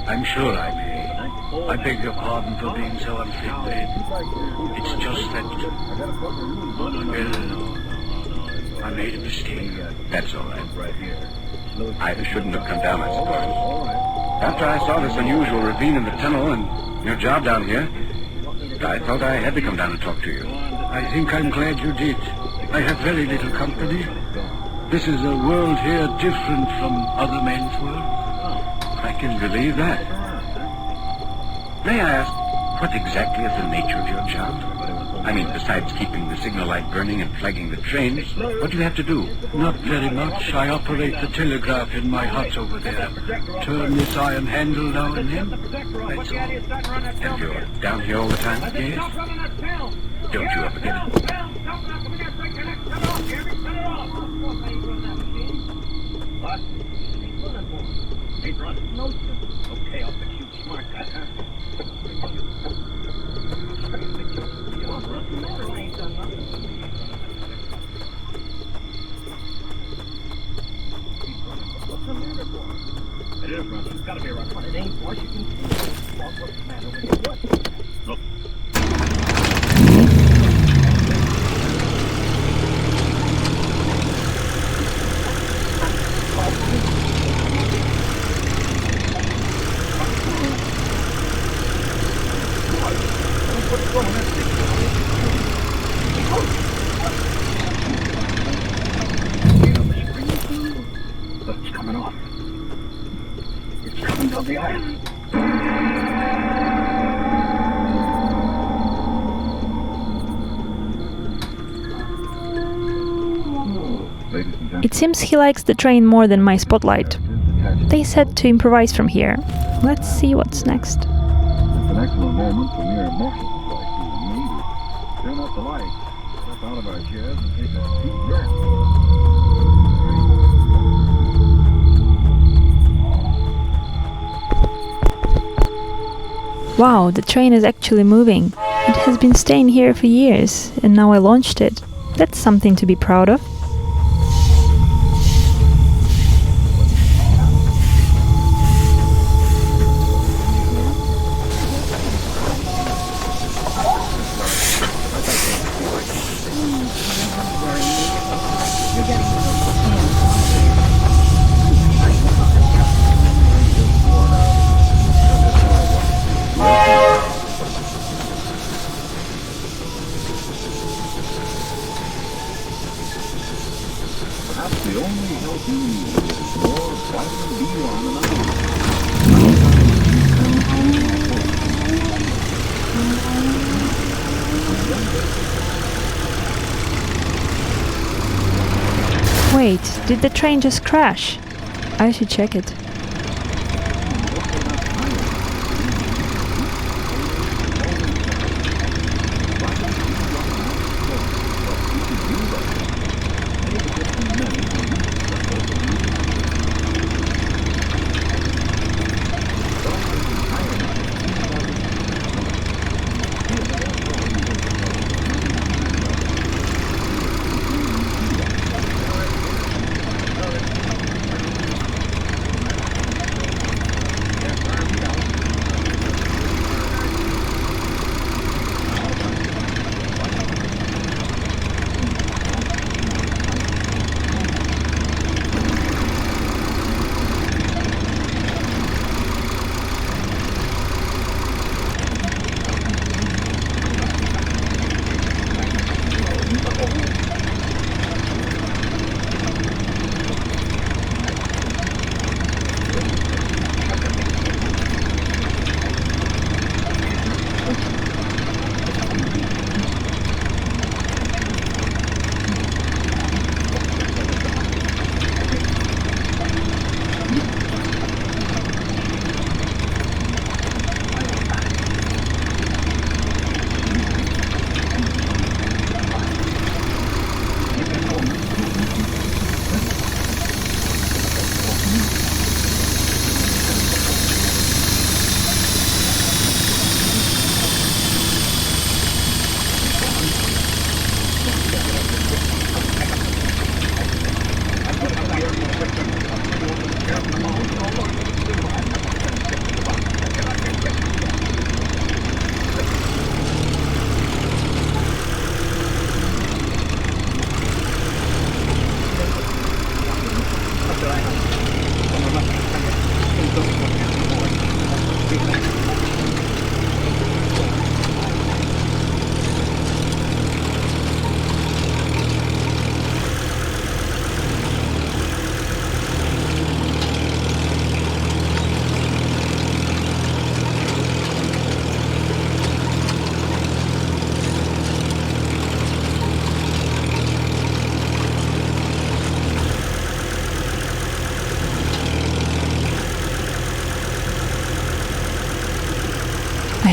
I'm sure I may. I beg your pardon for being so unfit. It's just that... Well, I made a mistake. That's all right. I shouldn't have come down, I suppose. After I saw this unusual ravine in the tunnel and your job down here, I thought I had to come down and talk to you. I think I'm glad you did. I have very little company. This is a world here different from other men's worlds. I can believe that. May I ask, what exactly is the nature of your job? I mean, besides keeping the signal light burning and flagging the trains, what do you have to do? Not very much. I operate the telegraph in my hut over there. Turn this iron handle now and then. That's all. And you're down here all the time? Yes. Don't you ever get it? Okay, I'll fix you smart guy, huh? It is, Russ. It's gotta be around 1. It ain't. Once you can see it, what's the matter with your what? Look. It's coming off. It's coming down the iron. It seems he likes the train more than my spotlight. They said to improvise from here. Let's see what's next. It's an excellent moment for mere mortals like you and me to turn off the light, step out of our chairs, and take a deep breath. Wow, the train is actually moving. It has been staying here for years, and now I launched it. That's something to be proud of. Perhaps the only healthy meal is more vitamin B1 than Wait, did the train just crash? I should check it.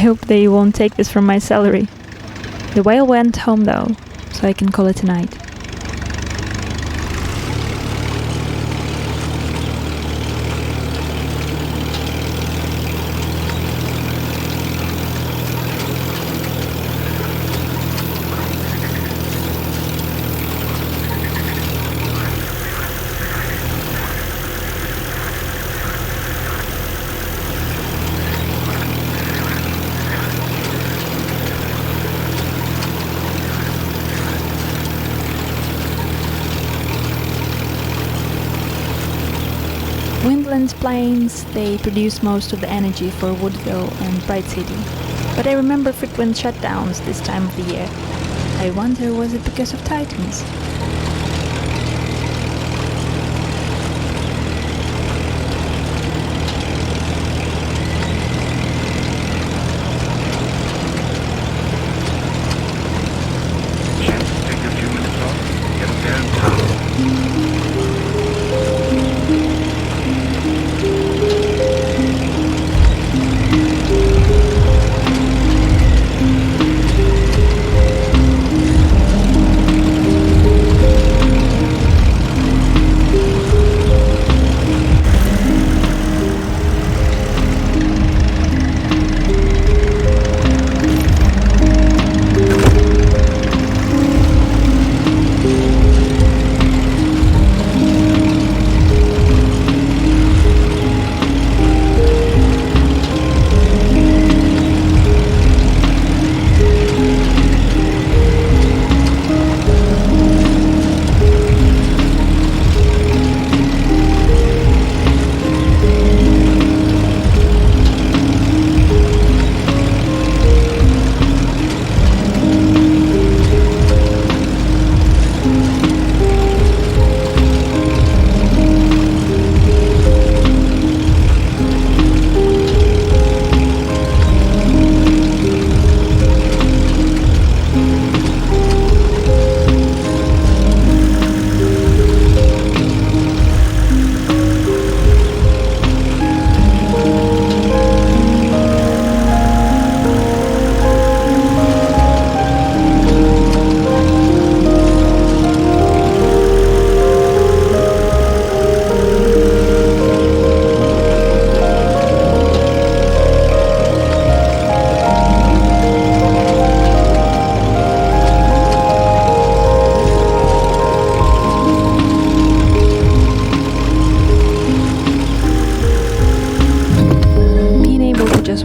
hope they won't take this from my salary. The whale went home though, so I can call it a night. Windlands plains, they produce most of the energy for Woodville and Bright City. But I remember frequent shutdowns this time of the year. I wonder, was it because of Titans?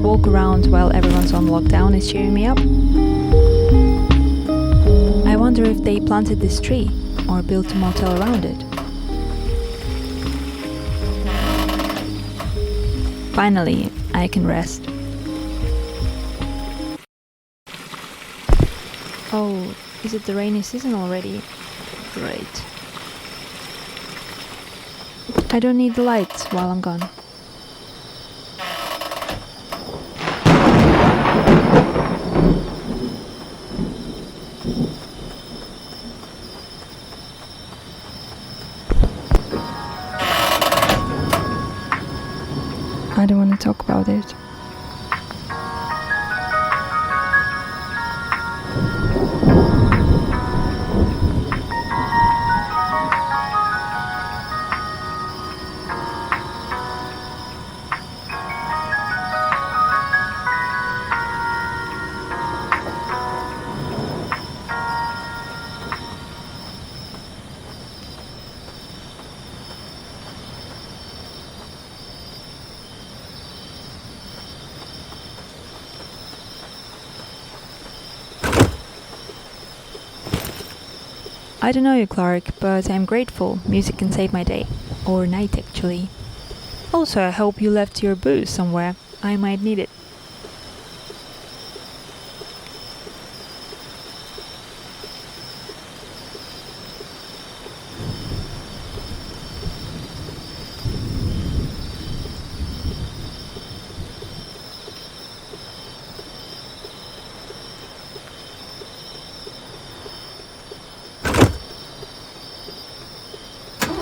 Walk around while everyone's on lockdown is cheering me up. I wonder if they planted this tree or built a motel around it. Finally, I can rest. Oh, is it the rainy season already? Great. I don't need the lights while I'm gone. I don't want to talk about it. I don't know you, Clark, but I'm grateful music can save my day. Or night, actually. Also, I hope you left your booze somewhere. I might need it.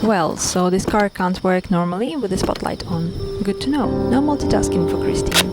Well, so this car can't work normally with the spotlight on. Good to know. No multitasking for Christine.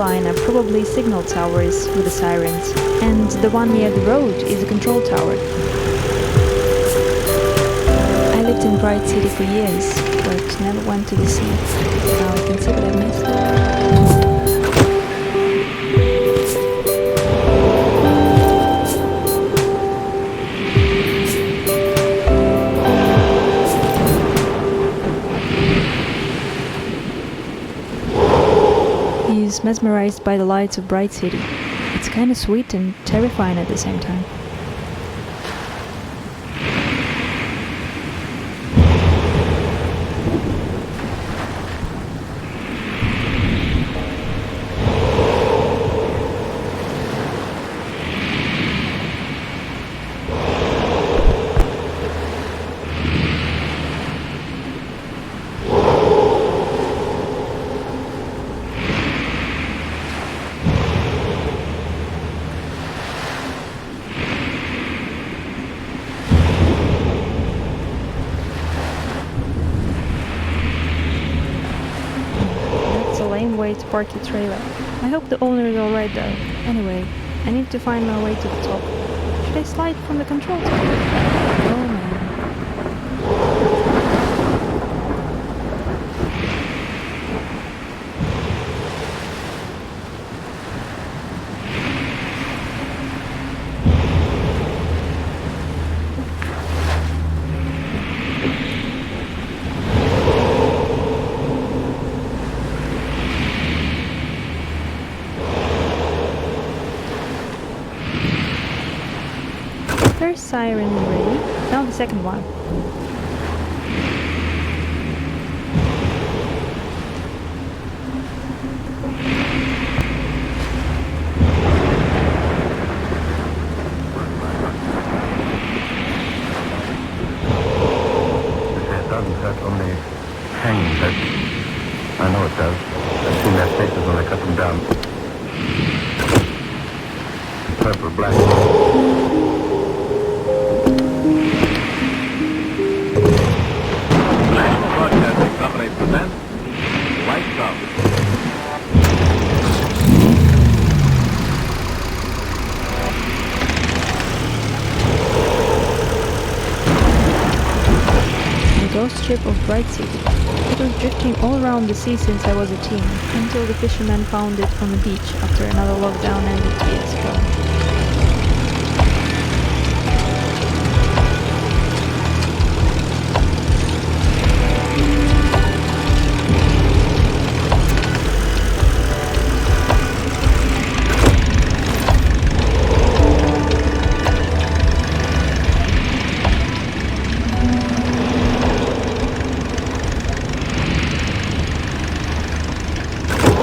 line are probably signal towers with the sirens, and the one near the road is a control tower. I lived in Bright City for years, but never went to the sea. Now I can see what I've missed. He's mesmerized by the lights of Bright City. It's kinda sweet and terrifying at the same time. Way to park the trailer. I hope the owner is alright though. Anyway, I need to find my way to the top. Should I slide from the control tower? Oh man. First siren ready, now the second one. It doesn't hurt, only hanging hurts. I know it does. I've seen their faces when I cut them down. Purple, black. Broadcasting Company presents Lights Out. The ghost ship of Bright City. It was drifting all around the sea since I was a teen, until the fishermen found it on the beach after another lockdown ended 2 years ago.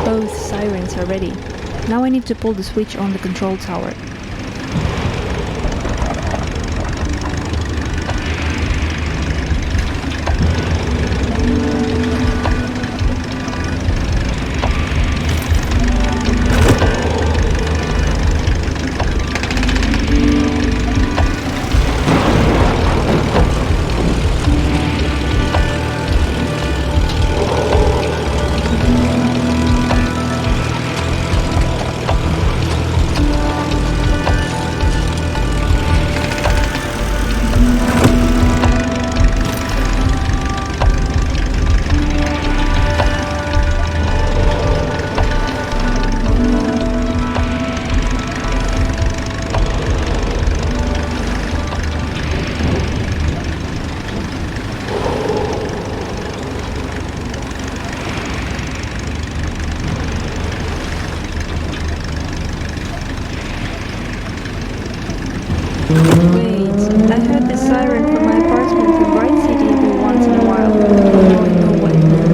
Both sirens are ready. Now I need to pull the switch on the control tower. Wait, I heard this siren from my apartment in Bright City every once in a while. Now I know what it meant.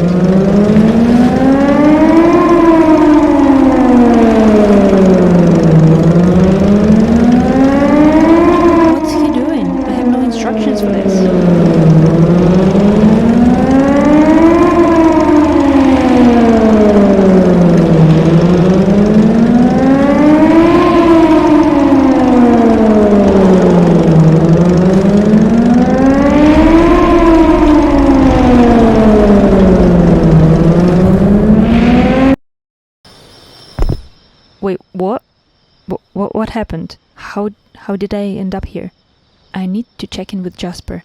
What's he doing? I have no instructions for this. What happened? How did I end up here? I need to check in with Jasper.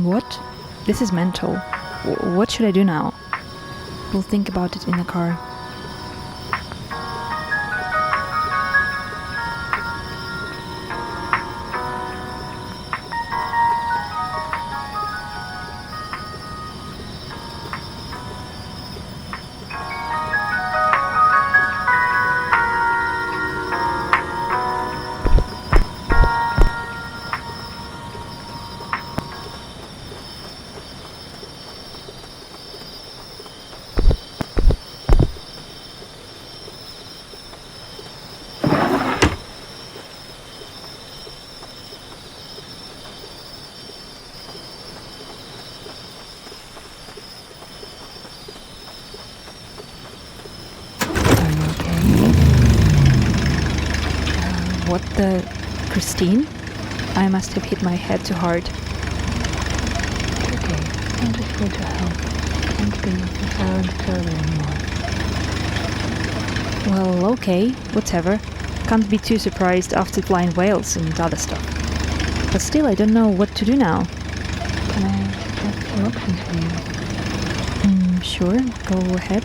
What? This is mental. What should I do now? We'll think about it in the car. What the... Christine? I must have hit my head too hard. Okay, I'm just here to help. Can't be a silent observer anymore. Well, okay, whatever. Can't be too surprised after flying whales and other stuff. But still, I don't know what to do now. Can I suggest some options for you? Sure, go ahead.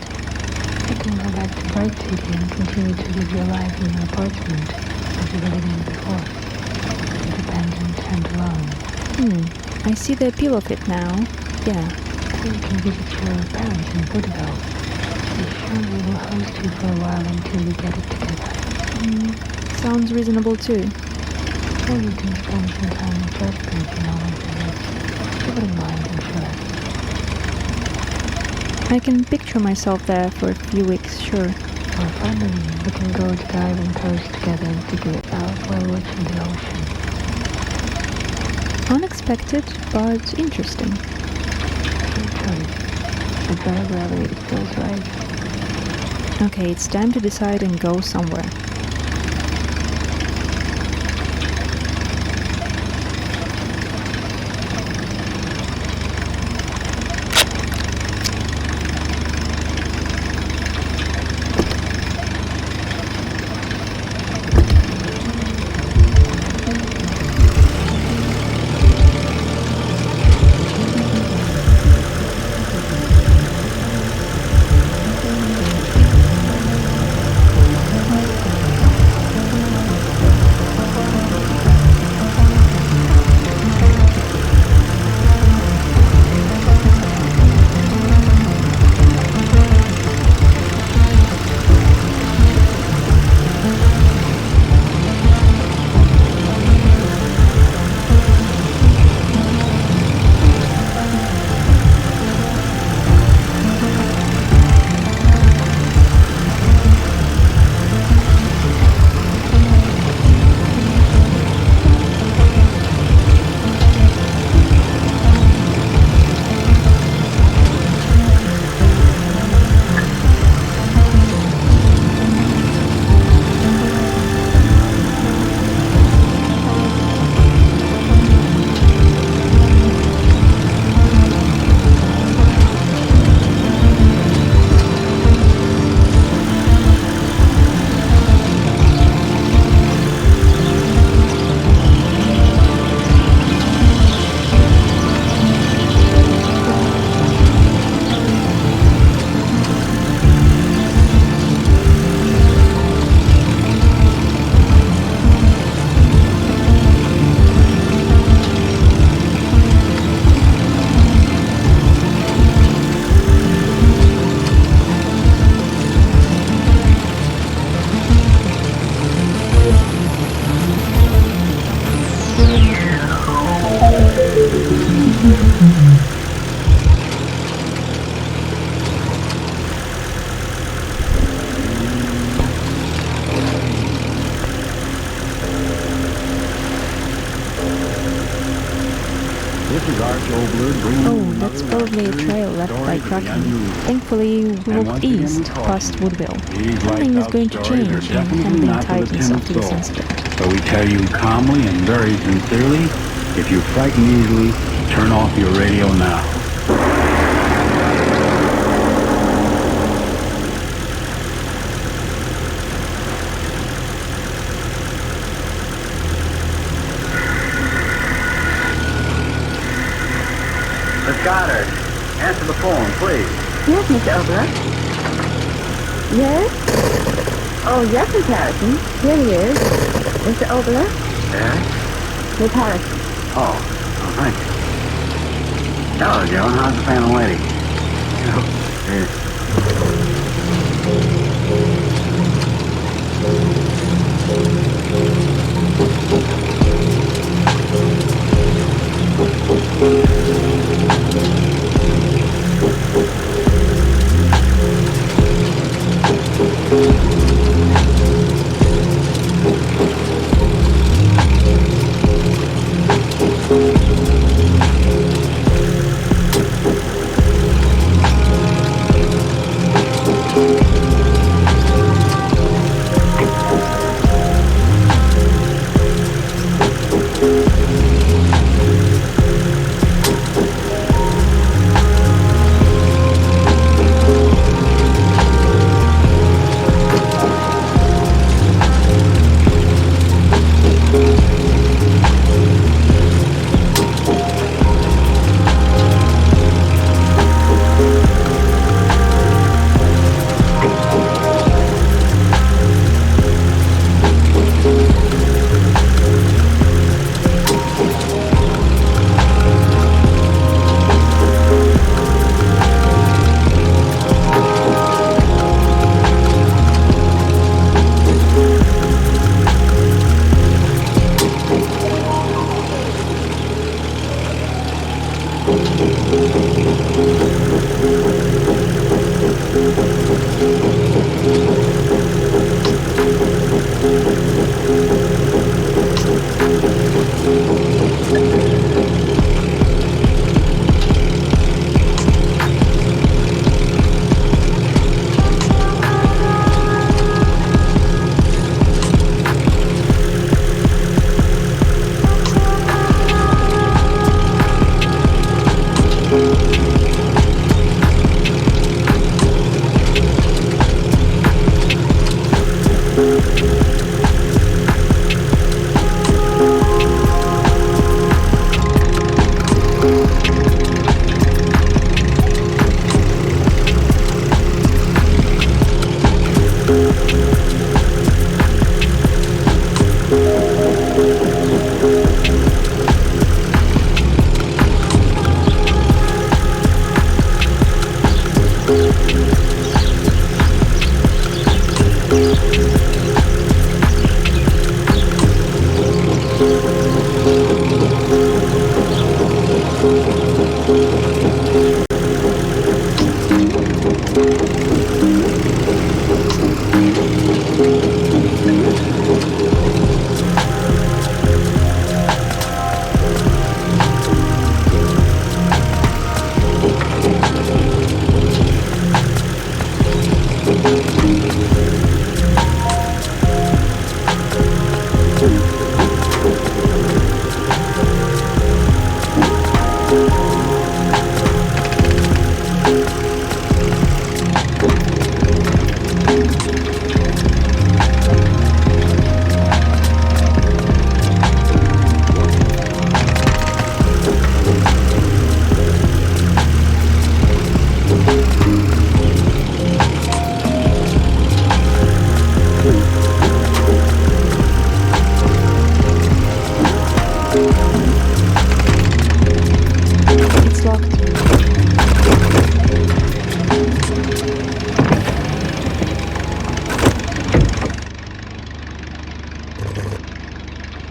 You can go back to Bright City and continue to live your life in your apartment as you were living before. Independent and alone. I see the appeal of it now. Yeah. Or you can visit your parents in Woodville. They surely will host you for a while until you get it together. Sounds reasonable too. Or you can spend some time in Jasper if you know where he is. You wouldn't mind, I'm sure. I can picture myself there for a few weeks, sure. Or finally, we can go to the Iron Coast together and figure it out while watching the ocean. Unexpected, but interesting. Your choice. But wherever it feels right. Okay, it's time to decide and go somewhere. Oh, that's probably a trail left by trucking. Thankfully, we walked east, past Woodville. Something is going to change in handling Titans after this incident. So we tell you calmly and very sincerely, if you frighten easily, turn off your radio now. Miss Goddard, answer the phone, please. Yes, Mr. Obler. Yes? Oh, yes, Miss Harrison. Here he is. Mr. Obler? Yes? Miss Harrison. Oh, thank you. Hello, Joan. How's the Phantom Lady?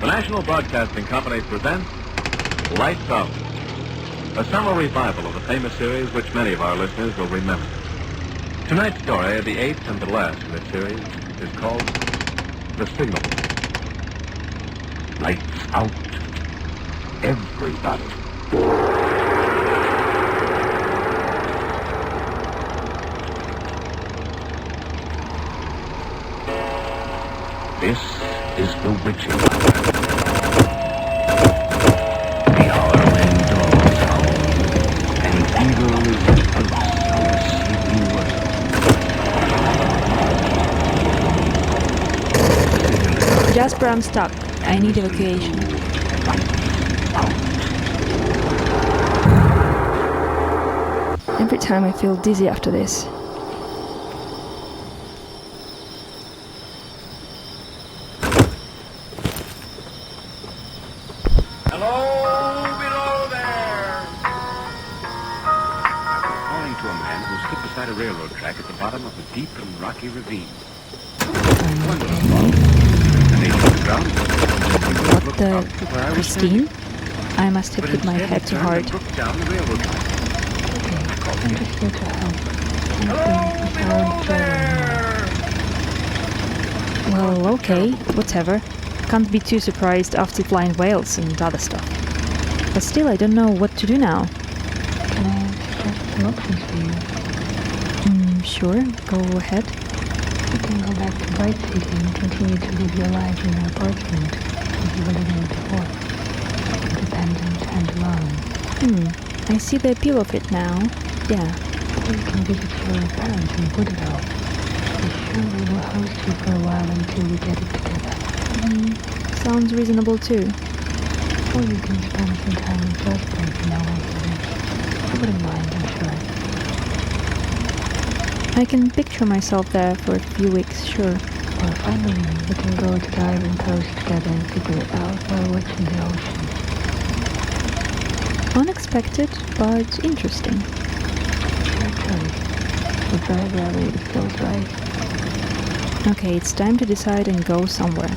National Broadcasting Company presents Lights Out, a summer revival of the famous series which many of our listeners will remember. Tonight's story, the eighth and the last in the series, is called The Signal. Lights out, everybody. This is the witching Jasper, I'm stuck. I need evacuation. Every time I feel dizzy after this. A railroad track at the bottom of a deep and rocky ravine. What the... Christine? I must have hit my head too hard. I'm just here to help. Well, okay, whatever. Can't be too surprised after flying whales and other stuff. But still, I don't know what to do now. Can I suggest some options for you? Sure, go ahead. You can go back to Bright City and continue to live your life in your apartment as you were living before. Independent and alone. I see the appeal of it now. Yeah. Or you can visit your parents in Woodville. They surely will host you for a while until we get it together. Sounds reasonable too. Or you can spend some time with Jasper if you know where he lives. I wouldn't mind, I'm sure. I can picture myself there for a few weeks, sure. Or finally, we can go to the Iron Coast together and figure it out while watching the ocean. Unexpected, but interesting. Your choice. But very rarely it feels right. Okay, it's time to decide and go somewhere.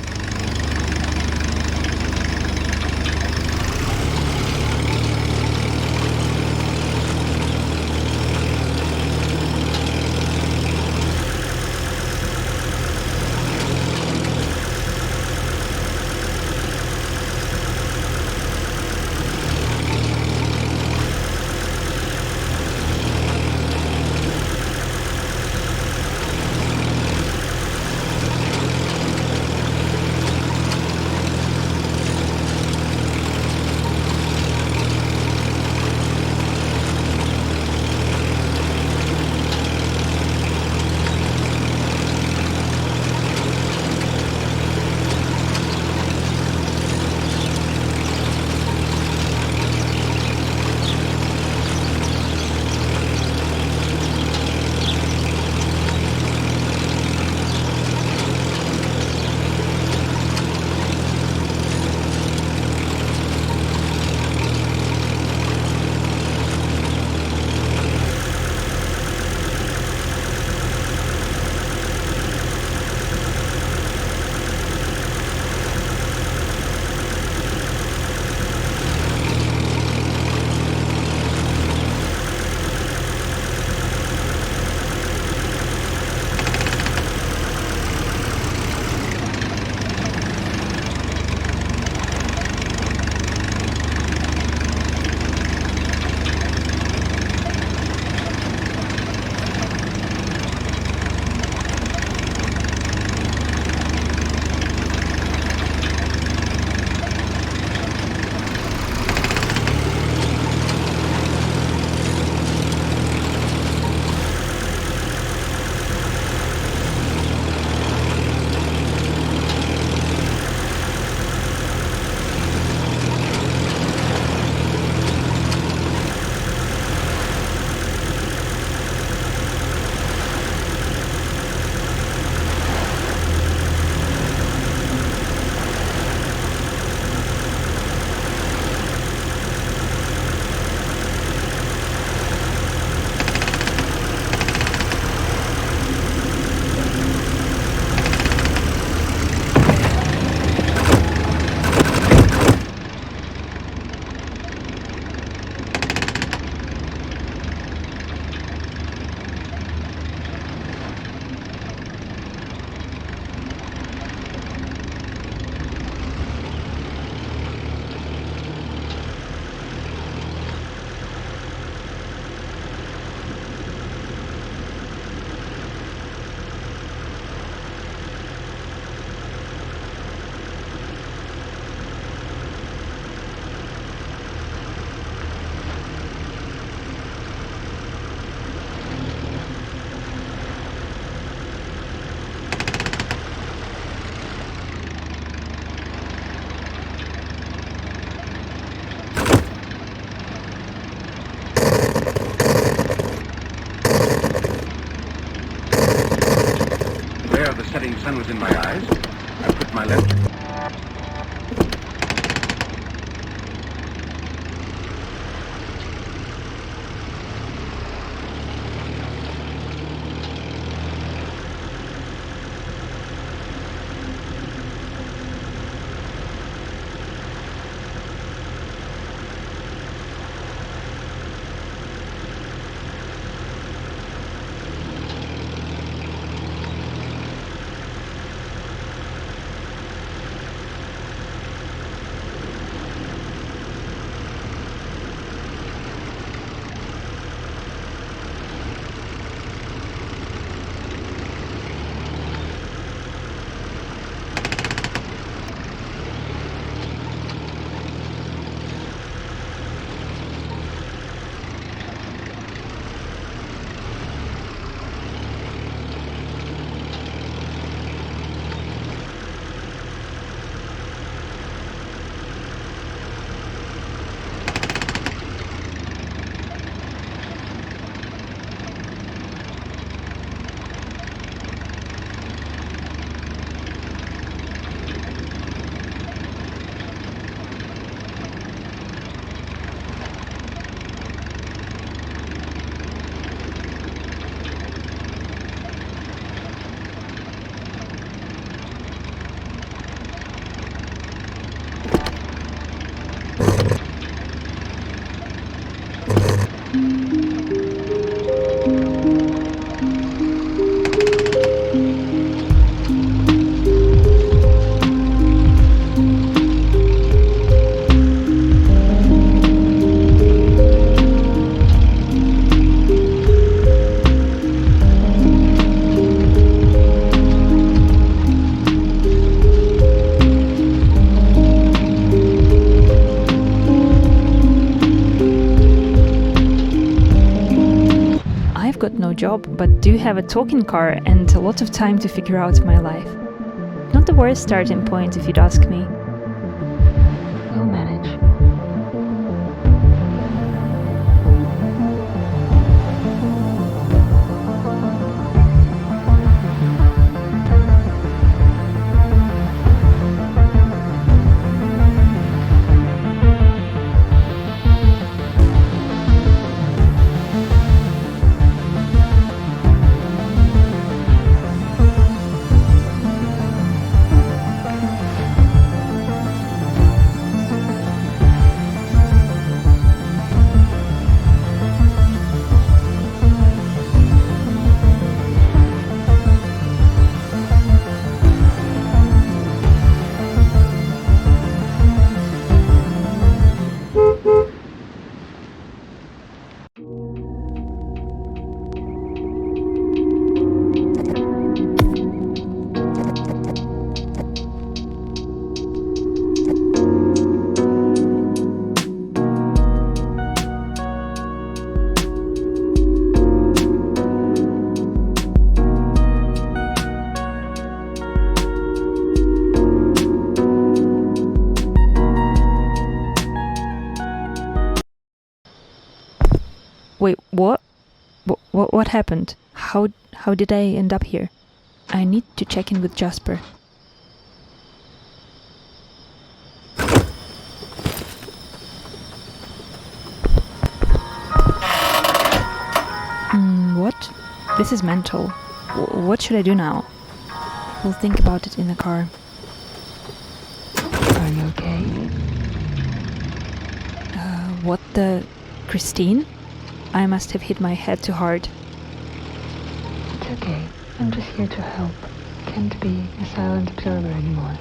setting sun was in my eyes, I put my left... No job, but do have a talking car and a lot of time to figure out my life. Not the worst starting point if you'd ask me. We'll manage. Wait, what? What happened? How did I end up here? I need to check in with Jasper. What? This is mental. What should I do now? We'll think about it in the car. Are you okay? What the... Christine? I must have hit my head too hard. It's okay. I'm just here to help. Can't be a silent observer anymore.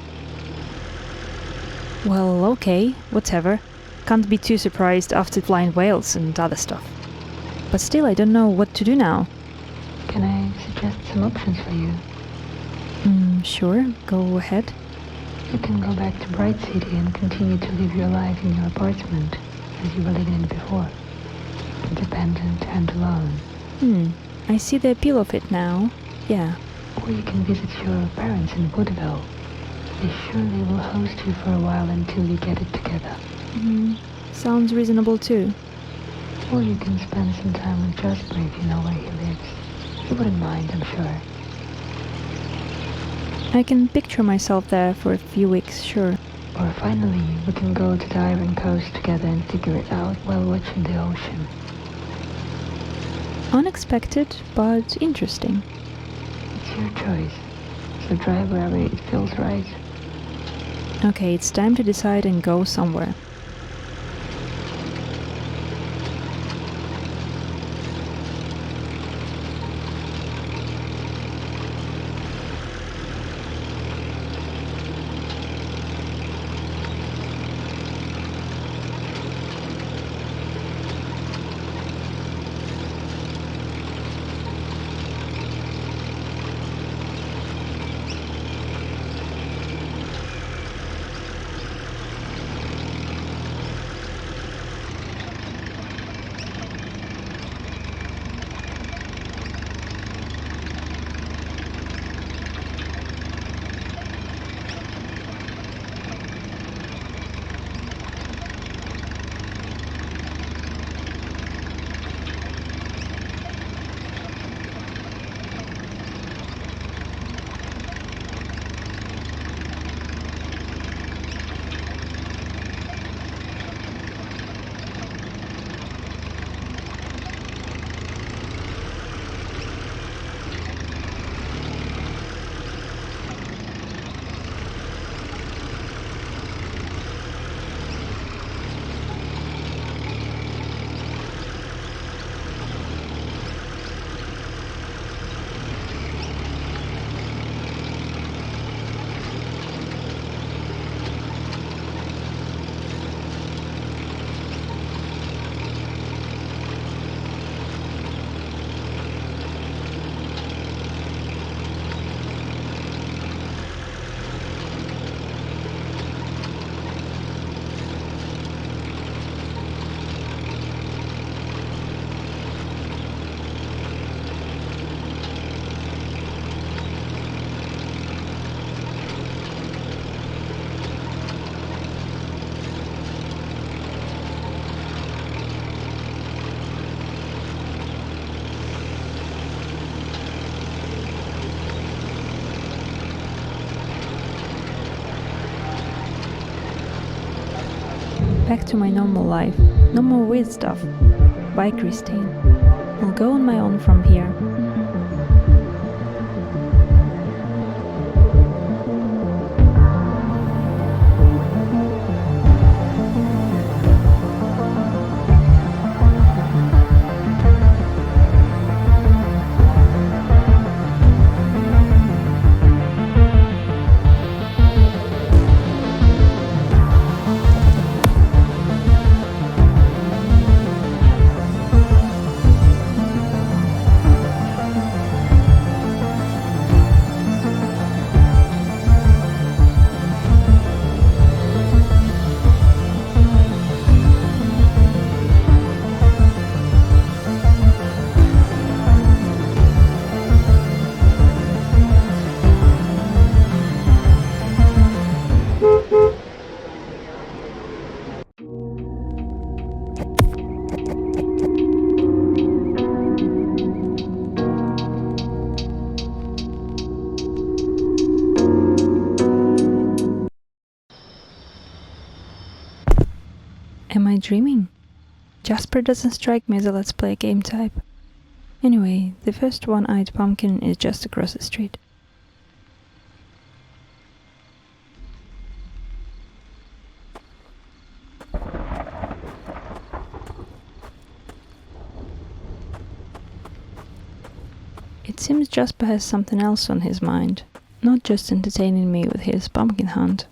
Well, okay, whatever. Can't be too surprised after blind whales and other stuff. But still, I don't know what to do now. Can I suggest some options for you? Sure, go ahead. You can go back to Bright City and continue to live your life in your apartment as you were living it before. Independent and alone. I see the appeal of it now. Yeah. Or you can visit your parents in Woodville. They surely will host you for a while until you get it together. Sounds reasonable too. Or you can spend some time with Jasper if you know where he lives. He wouldn't mind, I'm sure. I can picture myself there for a few weeks, sure. Or finally, we can go to the Iron Coast together and figure it out while watching the ocean. Unexpected, but interesting. It's your choice, so drive wherever it feels right. Okay, it's time to decide and go somewhere. Back to my normal life. No more weird stuff. Bye, Christine. I'll go on my own from here. Am I dreaming? Jasper doesn't strike me as a let's play a game type. Anyway, the first one-eyed pumpkin is just across the street. It seems Jasper has something else on his mind, not just entertaining me with his pumpkin hunt.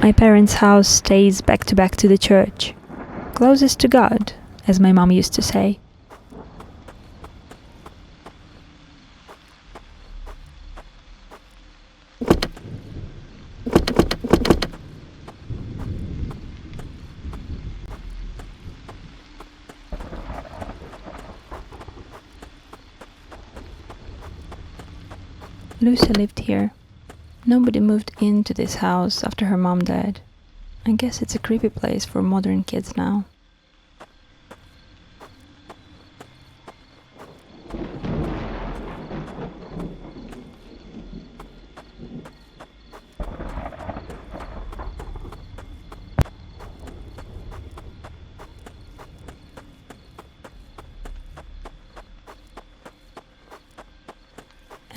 My parents' house stays back to back to the church. Closest to God, as my mom used to say. Lucy lived here. Nobody moved into this house after her mom died. I guess it's a creepy place for modern kids now.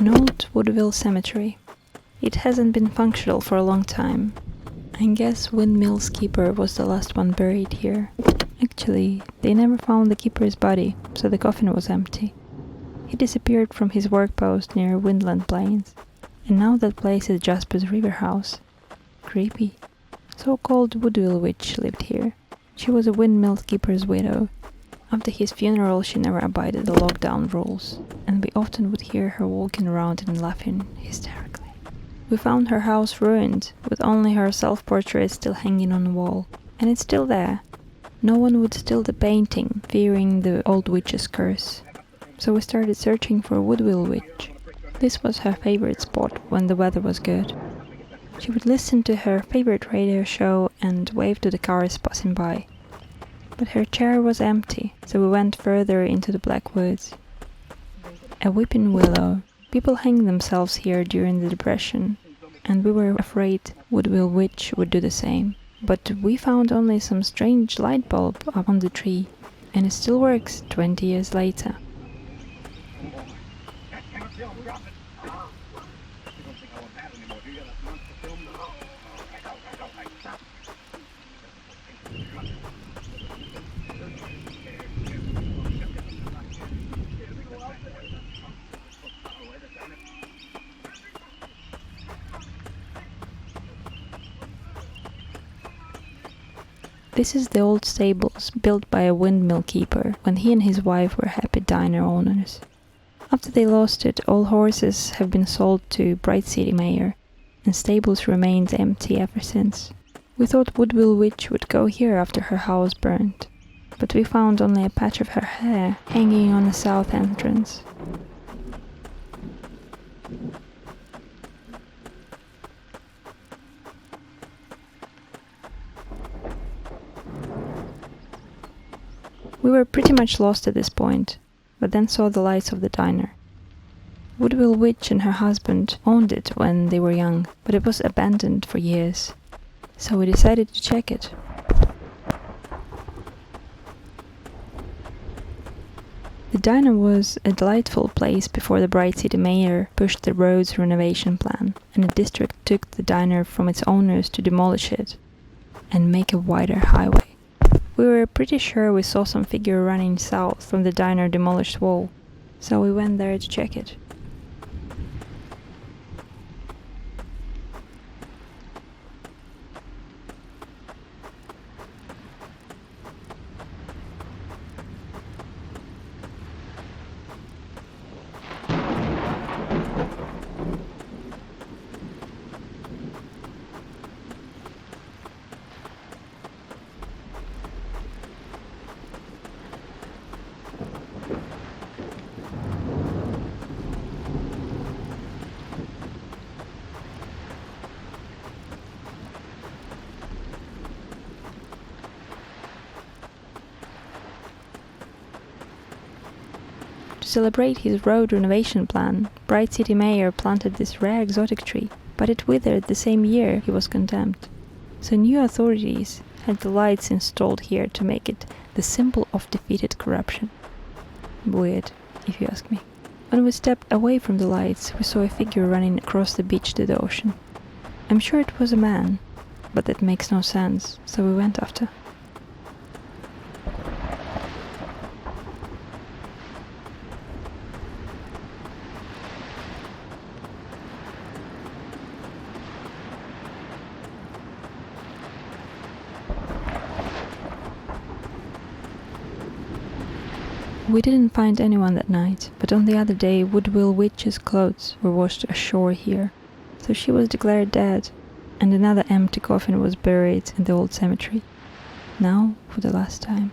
old Woodville cemetery. It hasn't been functional for a long time. I guess Windmill's keeper was the last one buried here. Actually, they never found the keeper's body, so the coffin was empty. He disappeared from his work post near Windland Plains, and now that place is Jasper's river house. Creepy. So-called Woodville witch lived here. She was a windmill keeper's widow. After his funeral she never abided the lockdown rules, and we often would hear her walking around and laughing hysterically. We found her house ruined, with only her self-portrait still hanging on the wall, and it's still there. No one would steal the painting, fearing the old witch's curse. So we started searching for Woodville witch. This was her favorite spot when the weather was good. She would listen to her favorite radio show and wave to the cars passing by. But her chair was empty, so we went further into the black woods. A weeping willow. People hanged themselves here during the Depression, and we were afraid Woodville witch would do the same. But we found only some strange light bulb up on the tree, and it still works 20 years later. This is the old stables built by a windmill keeper when he and his wife were happy diner owners. After they lost it, all horses have been sold to Bright City Mayor, and stables remained empty ever since. We thought Woodville witch would go here after her house burned, but we found only a patch of her hair hanging on the south entrance. We were pretty much lost at this point, but then saw the lights of the diner. Woodville witch and her husband owned it when they were young, but it was abandoned for years, so we decided to check it. The diner was a delightful place before the Bright City Mayor pushed the road's renovation plan, and the district took the diner from its owners to demolish it and make a wider highway. We were pretty sure we saw some figure running south from the diner demolished wall, so we went there to check it. To celebrate his road renovation plan, Bright City Mayor planted this rare exotic tree, but it withered the same year he was condemned. So new authorities had the lights installed here to make it the symbol of defeated corruption. Weird, if you ask me. When we stepped away from the lights, we saw a figure running across the beach to the ocean. I'm sure it was a man, but that makes no sense, so we went after. We didn't find anyone that night, but on the other day Woodville witch's clothes were washed ashore here, so she was declared dead, and another empty coffin was buried in the old cemetery, now for the last time.